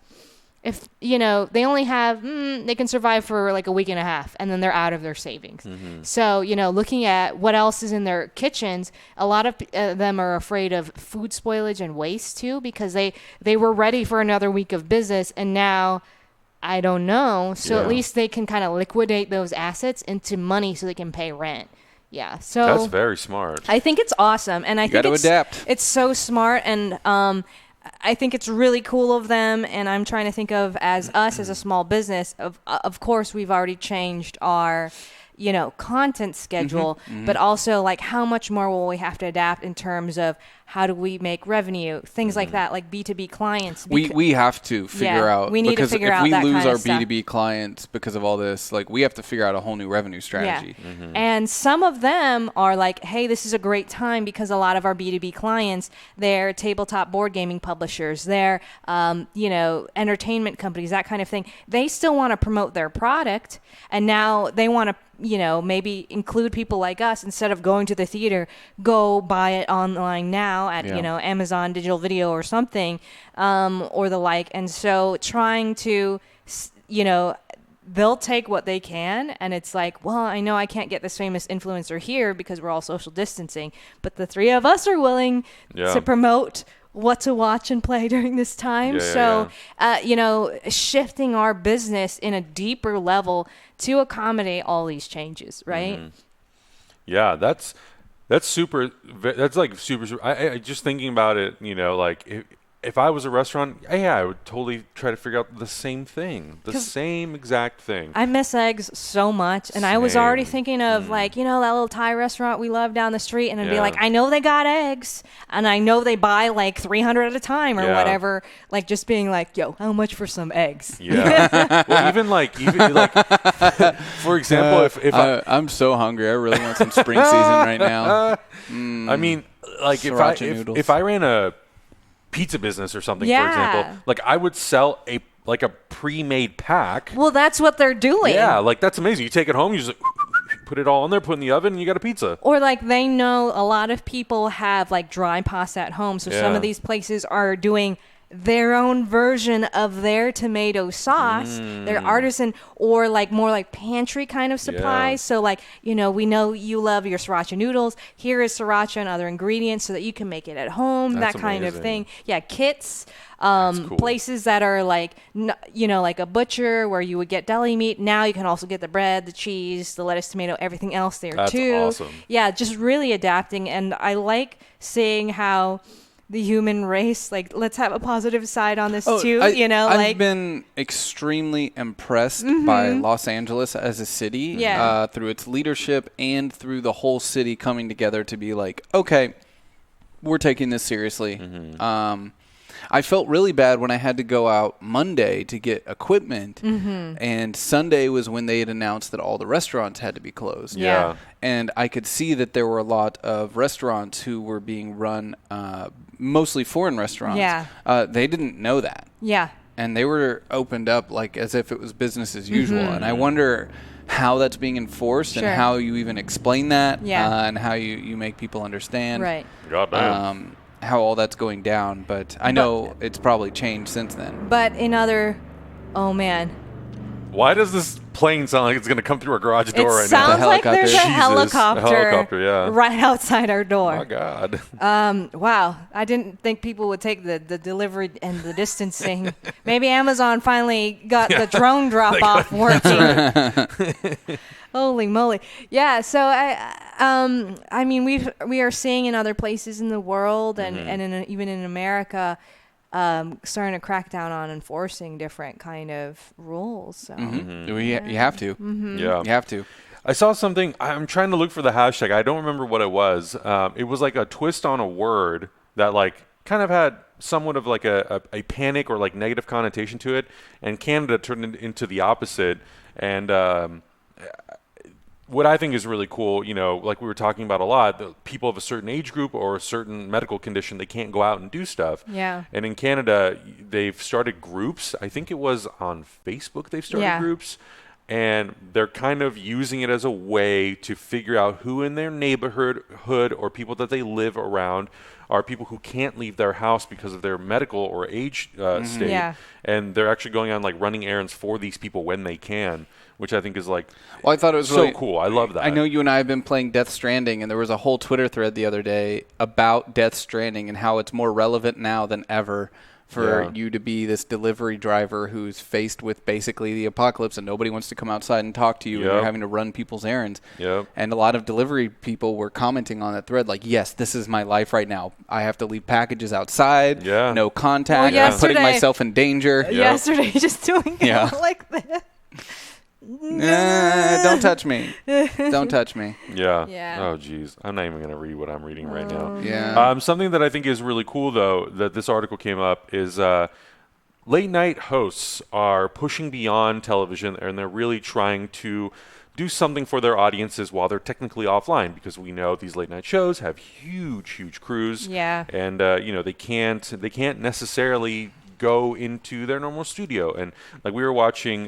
if, you know, they only have, they can survive for like a week and a half and then they're out of their savings. So, you know, looking at what else is in their kitchens, a lot of them are afraid of food spoilage and waste too, because they were ready for another week of business and now I don't know. So at least they can kind of liquidate those assets into money so they can pay rent. Yeah. So That's very smart. I think it's awesome. And I think adapt. It's so smart. And, I think it's really cool of them, and I'm trying to think of as us as a small business. Of course, we've already changed our, you know, content schedule, but also like how much more will we have to adapt in terms of how do we make revenue, things like that, like B2B clients. We have to figure out, we need to because figure if out we that lose kind our of stuff. B2B clients because of all this, like we have to figure out a whole new revenue strategy. Yeah. And some of them are like, hey, this is a great time because a lot of our B2B clients, they're tabletop board gaming publishers, they're, you know, entertainment companies, that kind of thing. They still want to promote their product, and now they want to, you know, maybe include people like us, instead of going to the theater, go buy it online now at, you know, Amazon Digital Video or something, or the like. And so trying to, you know, they'll take what they can, and it's like, well, I know I can't get this famous influencer here because we're all social distancing, but the three of us are willing to promote what to watch and play during this time. You know, shifting our business in a deeper level to accommodate all these changes, right? Yeah, that's That's super. That's like super. I just thinking about it. You know, like if I was a restaurant, yeah, I would totally try to figure out the same thing, the same exact thing. I miss eggs so much, and I was already thinking of like, you know, that little Thai restaurant we love down the street, and I'd be like, I know they got eggs, and I know they buy like 300 at a time or whatever. Like just being like, yo, how much for some eggs? Yeah. Well, even like, for example, if I'm so hungry, I really want some spring season right now. I mean, like if I ran a pizza business or something, for example, like I would sell a pre-made pack. Well, that's what they're doing. Yeah, like that's amazing. You take it home, you just put it all in there, put it in the oven, and you got a pizza. Or like they know a lot of people have like dry pasta at home, so some of these places are doing their own version of their tomato sauce, their artisan, or like more like pantry kind of supplies. So like, you know, we know you love your sriracha noodles. Here is sriracha and other ingredients so that you can make it at home, That's that kind amazing. of thing. Yeah, kits. Cool. Places that are like, you know, like a butcher where you would get deli meat. Now you can also get the bread, the cheese, the lettuce, tomato, everything else there too. That's awesome. Yeah, just really adapting. And I like seeing how the human race, like, let's have a positive side on this too. I've been extremely impressed by Los Angeles as a city through its leadership and through the whole city coming together to be like, okay, we're taking this seriously. I felt really bad when I had to go out Monday to get equipment, and Sunday was when they had announced that all the restaurants had to be closed. Yeah. And I could see that there were a lot of restaurants who were being run, mostly foreign restaurants. Yeah. They didn't know that. Yeah. And they were opened up like as if it was business as usual. And I wonder how that's being enforced and how you even explain that and how you make people understand. Right. Goddamn. How all that's going down, but I know it's probably changed since then. But in other, oh man. Why does this plane sound like it's going to come through our garage door right now? It sounds like there's a Jesus. helicopter, A helicopter, right outside our door. Oh, my God. Wow. I didn't think people would take the delivery and the distancing. Maybe Amazon finally got the drone drop-off working. Holy moly. Yeah, so I mean we are seeing in other places in the world and even in America starting to crack down on enforcing different kind of rules. So. You have to. Yeah. You have to. I saw something. I'm trying to look for the hashtag. I don't remember what it was. It was like a twist on a word that like kind of had somewhat of like a panic or like negative connotation to it, and Canada turned it into the opposite. And what I think is really cool, you know, like we were talking about a lot, the people of a certain age group or a certain medical condition, they can't go out and do stuff. Yeah. And in Canada, they've started groups. I think it was on Facebook they've started groups. And they're kind of using it as a way to figure out who in their neighborhood or people that they live around are people who can't leave their house because of their medical or age state. Yeah. And they're actually going on like running errands for these people when they can, which I think is like I thought it was so really cool. I love that. I know you and I have been playing Death Stranding, and there was a whole Twitter thread the other day about Death Stranding and how it's more relevant now than ever for you to be this delivery driver who's faced with basically the apocalypse and nobody wants to come outside and talk to you and you're having to run people's errands. And a lot of delivery people were commenting on that thread like, yes, this is my life right now. I have to leave packages outside, no contact, I'm putting myself in danger. Yesterday, just doing it like that. Don't touch me. Don't touch me. Yeah. Oh, geez. I'm not even going to read what I'm reading right now. Yeah. Something that I think is really cool, though, that this article came up is late night hosts are pushing beyond television, and they're really trying to do something for their audiences while they're technically offline, because we know these late night shows have huge crews. Yeah. And, you know, they can't necessarily go into their normal studio. And like we were watching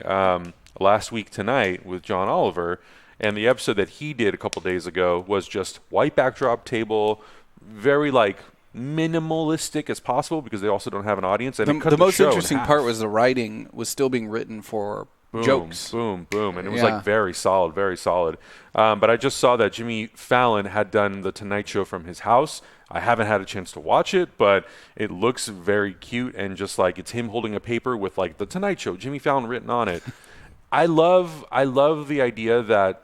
Last Week Tonight with John Oliver, and the episode that he did a couple days ago was just white backdrop table, very like minimalistic as possible because they also don't have an audience. And the most interesting part was the writing was still being written for jokes. Boom, and it was like very solid. But I just saw that Jimmy Fallon had done the Tonight Show from his house. I haven't had a chance to watch it, but it looks very cute, and just like it's him holding a paper with like the Tonight Show, Jimmy Fallon written on it. I love the idea that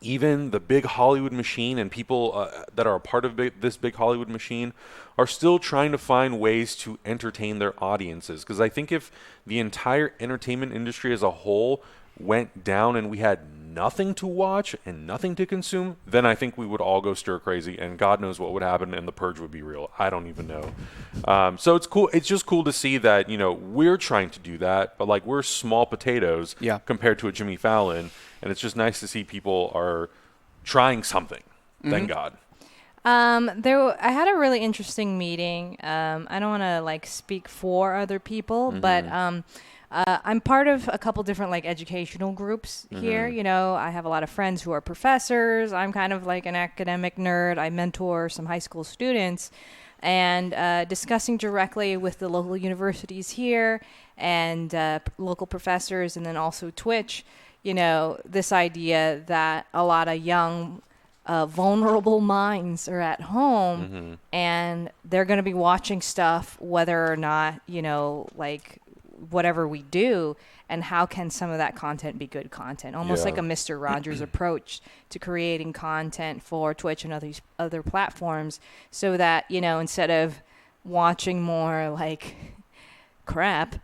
even the big Hollywood machine and people that are a part of this big Hollywood machine are still trying to find ways to entertain their audiences. Because I think if the entire entertainment industry as a whole went down and we had nothing to watch and nothing to consume, then I think we would all go stir crazy, and God knows what would happen, and the purge would be real. I don't even know. So it's cool. It's just cool to see that, you know, we're trying to do that, but like we're small potatoes compared to a Jimmy Fallon, and it's just nice to see people are trying something. Thank God. I had a really interesting meeting. I don't want to like speak for other people, but I'm part of a couple different like educational groups here. You know, I have a lot of friends who are professors. I'm kind of like an academic nerd. I mentor some high school students, and discussing directly with the local universities here and local professors, and then also Twitch, you know, this idea that a lot of young vulnerable minds are at home and they're going to be watching stuff whether or not, you know, like whatever we do, and how can some of that content be good content, almost like a Mr. Rogers approach to creating content for Twitch and other platforms, so that, you know, instead of watching more like crap,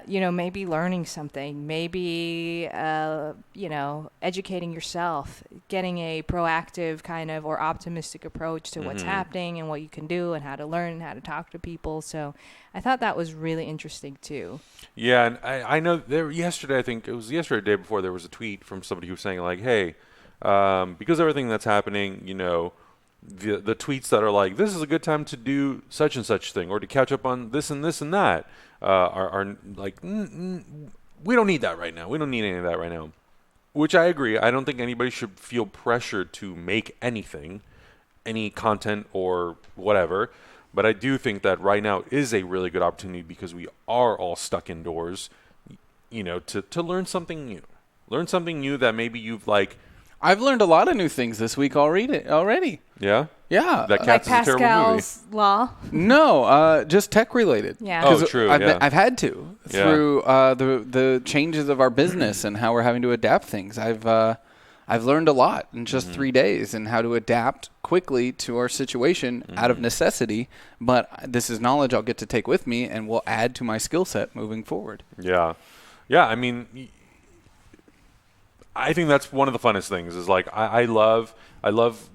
you know, maybe learning something, maybe, you know, educating yourself, getting a proactive kind of or optimistic approach to what's happening and what you can do and how to learn and how to talk to people. So I thought that was really interesting too. Yeah, and I know yesterday, I think it was yesterday or the day before, there was a tweet from somebody who was saying like, hey, because everything that's happening, you know, the tweets that are like, this is a good time to do such and such thing, or to catch up on this and this and that, are like, we don't need that right now. We don't need any of that right now. Which I agree. I don't think anybody should feel pressured to make anything, any content or whatever. But I do think that right now is a really good opportunity, because we are all stuck indoors, you know, to learn something new. Learn something new that maybe you've like. I've learned a lot of new things this week already. Yeah? Yeah. That Cats like is a terrible movie. Pascal's Law? No, just tech related. Yeah. Oh, true. I've had to through the changes of our business and how we're having to adapt things. I've learned a lot in just 3 days, and how to adapt quickly to our situation out of necessity. But this is knowledge I'll get to take with me and will add to my skill set moving forward. Yeah. Yeah, I mean, I think that's one of the funnest things is like I love,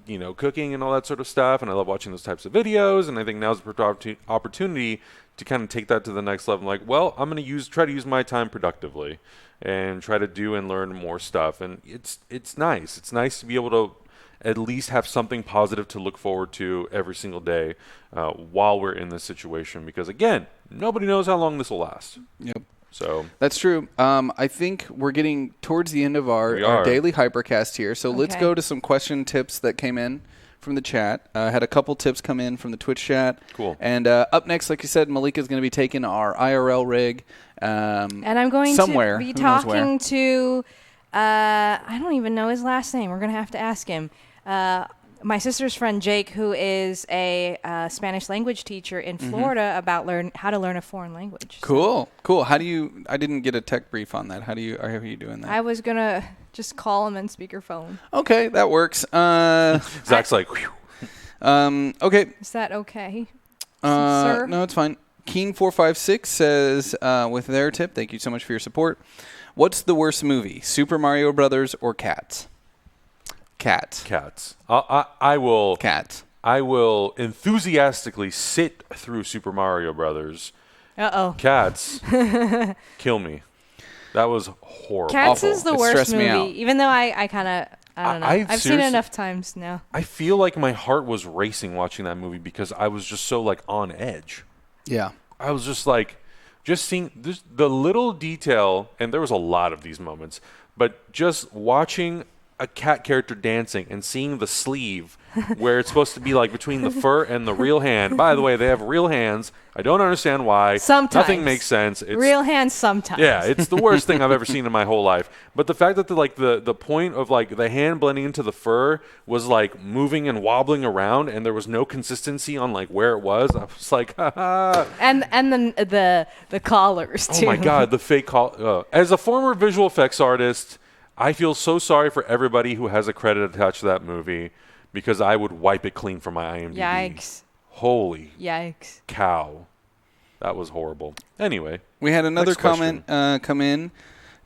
you know, cooking and all that sort of stuff, and I love watching those types of videos, and I think now's the perfect opportunity to kind of take that to the next level. Like, well, I'm going to try to use my time productively and try to do and learn more stuff, and it's nice. It's nice to be able to at least have something positive to look forward to every single day while we're in this situation, because again, nobody knows how long this will last. Yep. So that's true. I think we're getting towards the end of our daily HyperCast here. So let's go to some question tips that came in from the chat. Had a couple tips come in from the Twitch chat. Cool. And up next, like you said, Malika's going to be taking our IRL rig. And I'm going somewhere. to be talking to, I don't even know his last name. We're going to have to ask him. My sister's friend Jake, who is a Spanish language teacher in Florida, about how to learn a foreign language. Cool. How do you? I didn't get a tech brief on that. How are you doing that? I was gonna just call him on speakerphone. Okay, that works. Zach's like, whew. Okay. Is that okay, sir? sir? No, it's fine. Keen456 says, with their tip, thank you so much for your support. What's the worst movie, Super Mario Brothers or Cats? Cats. I will. Cats. I will enthusiastically sit through Super Mario Brothers. Cats. Kill me. That was horrible. Cats is the worst movie. Even though I kind of, I don't know. I've seen it enough times now. I feel like my heart was racing watching that movie, because I was just so like on edge. Yeah. I was just like, just seeing this, the little detail, and there was a lot of these moments, but just watching a cat character dancing and seeing the sleeve where it's supposed to be like between the fur and the real hand. By the way, they have real hands. I don't understand why. Sometimes. Nothing makes sense. It's, real hands sometimes. Yeah, it's the worst thing I've ever seen in my whole life. But the fact that the point of like the hand blending into the fur was like moving and wobbling around, and there was no consistency on like where it was, I was like, And the collars too. Oh my God, the fake collar. As a former visual effects artist, I feel so sorry for everybody who has a credit attached to that movie because I would wipe it clean from my IMDb. Yikes. Holy Yikes. cow. That was horrible. Anyway. We had another next question. comment come in.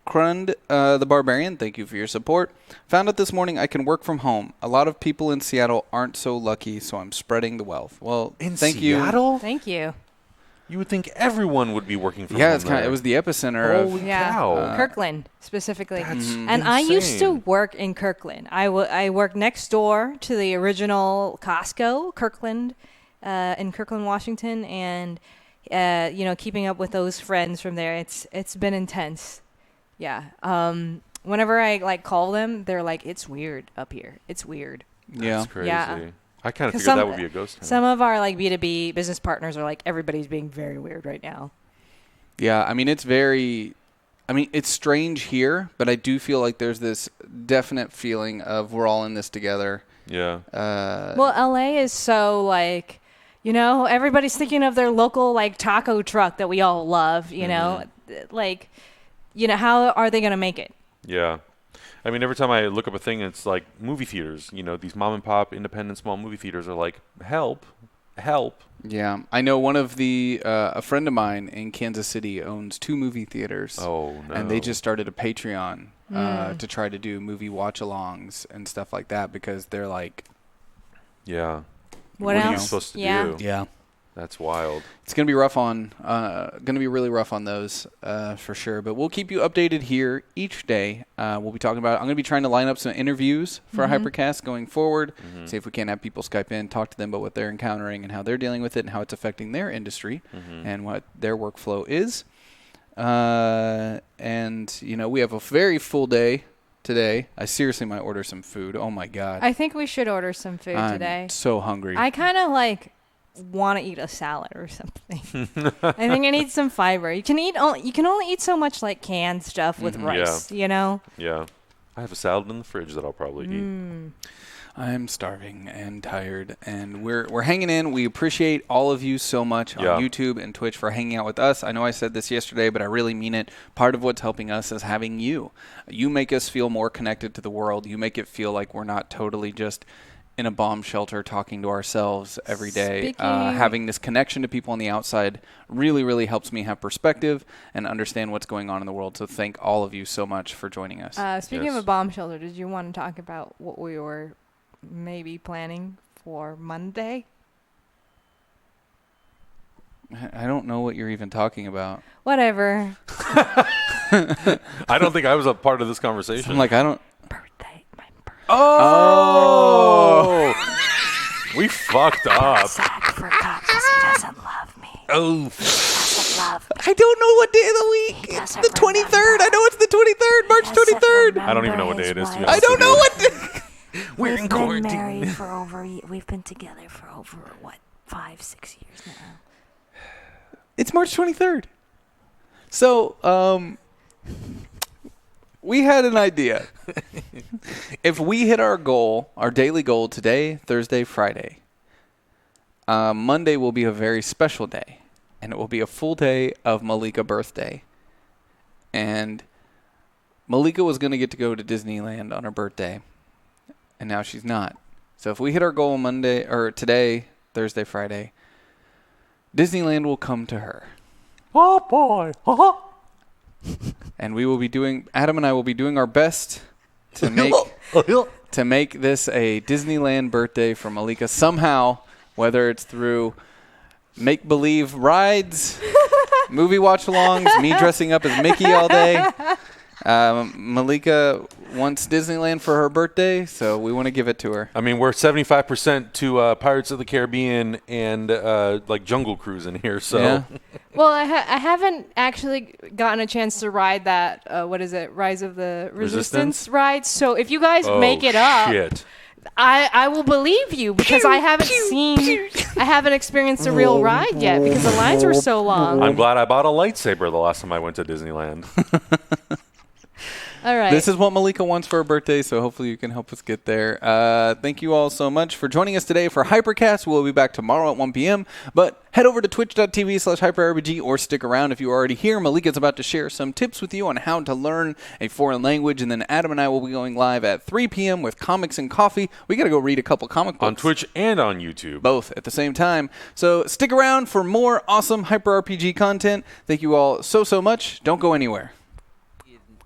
Krund, the Barbarian, thank you for your support. Found out this morning I can work from home. A lot of people in Seattle aren't so lucky, so I'm spreading the wealth. Well, thank you. Seattle? Thank you. You would think everyone would be working from Yeah, home it's kind of, there. it was the epicenter Holy of. cow. Kirkland specifically. That's And I used to insane. work in Kirkland. I worked next door to the original Costco, Kirkland, in Kirkland, Washington, and keeping up with those friends from there. It's been intense. Yeah. Whenever I call them, they're like, "It's weird up here. It's weird." Yeah. That's crazy. Yeah. I kind of 'Cause figured that would be a ghost town. Some of our B2B business partners are like, everybody's being very weird right now. Yeah, I mean, it's strange here, but I do feel like there's this definite feeling of we're all in this together. Yeah. Well, LA is so everybody's thinking of their local taco truck that we all love, how are they going to make it? Yeah. I mean, every time I look up a thing, it's like movie theaters. These mom and pop, independent, small movie theaters are like, help. Yeah, I know one of a friend of mine in Kansas City owns 2 movie theaters. Oh, no. And they just started a Patreon to try to do movie watch-alongs and stuff like that because they're like... Yeah. What are you else? supposed to Yeah. do? Yeah. That's wild. It's going to be rough going to be really rough on those for sure. But we'll keep you updated here each day. We'll be talking about I'm going to be trying to line up some interviews for HyperCast going forward. See if we can have people Skype in, talk to them about what they're encountering and how they're dealing with it and how it's affecting their industry and what their workflow is. And, we have a very full day today. I seriously might order some food. Oh, my God. I think we should order some food today. I'm so hungry. I kind of want to eat a salad or something. I think I need some fiber. You can only eat so much canned stuff with rice, Yeah. I have a salad in the fridge that I'll probably eat. I'm starving and tired, and we're hanging in. We appreciate all of you so much on YouTube and Twitch for hanging out with us. I know I said this yesterday, but I really mean it. Part of what's helping us is having you. You make us feel more connected to the world. You make it feel like we're not totally just in a bomb shelter talking to ourselves every day. Having this connection to people on the outside really, really helps me have perspective and understand what's going on in the world. So thank all of you so much for joining us. Speaking of a bomb shelter, did you want to talk about what we were maybe planning for Monday? I don't know what you're even talking about. Whatever. I don't think I was a part of this conversation. I'm like, I don't... My birthday. Oh! We fucked up. Zach forgot because he doesn't love me. Oh. Doesn't love me. I don't know what day of the week. He It's doesn't the 23rd. remember. I know it's the 23rd, March 23rd. I don't even know what day it is, to be I honest don't with know you. what day. We're in quarantine. Married for we've been together for over 5-6 years now. It's March 23rd. So, we had an idea. If we hit our goal, our daily goal today, Thursday, Friday, Monday will be a very special day. And it will be a full day of Malika birthday. And Malika was going to get to go to Disneyland on her birthday. And now she's not. So if we hit our goal Monday or today, Thursday, Friday, Disneyland will come to her. Oh, boy. And we will be doing, Adam and I will be doing our best to make this a Disneyland birthday for Malika somehow, whether it's through make-believe rides, movie watch-alongs, me dressing up as Mickey all day. Malika wants Disneyland for her birthday, so we want to give it to her. I mean, we're 75% to Pirates of the Caribbean and Jungle Cruise in here. So, Yeah. Well, I haven't actually gotten a chance to ride that, Rise of the Resistance ride. So if you guys make it up, shit. I will believe you because I haven't experienced a real ride yet because the lines were so long. I'm glad I bought a lightsaber the last time I went to Disneyland. All right. This is what Malika wants for her birthday, so hopefully you can help us get there. Thank you all so much for joining us today for HyperCast. We'll be back tomorrow at 1 p.m., but head over to twitch.tv/hyperrpg or stick around if you are already here. Malika's about to share some tips with you on how to learn a foreign language, and then Adam and I will be going live at 3 p.m. with Comics and Coffee. We got to go read a couple comic books. On Twitch and on YouTube. Both at the same time. So stick around for more awesome HyperRPG content. Thank you all so much. Don't go anywhere.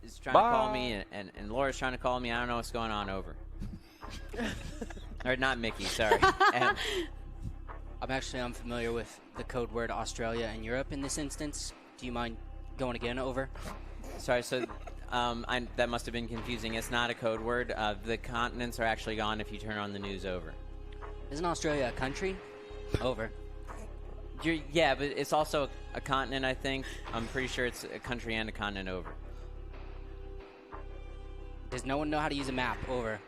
Is trying to call me, and Laura's trying to call me. I don't know what's going on over. Or not Mickey, sorry. I'm actually unfamiliar with the code word Australia and Europe in this instance. Do you mind going again over? Sorry, so that must have been confusing. It's not a code word. The continents are actually gone if you turn on the news over. Isn't Australia a country? Over. Yeah, but it's also a continent, I think. I'm pretty sure it's a country and a continent over. Does no one know how to use a map? Over.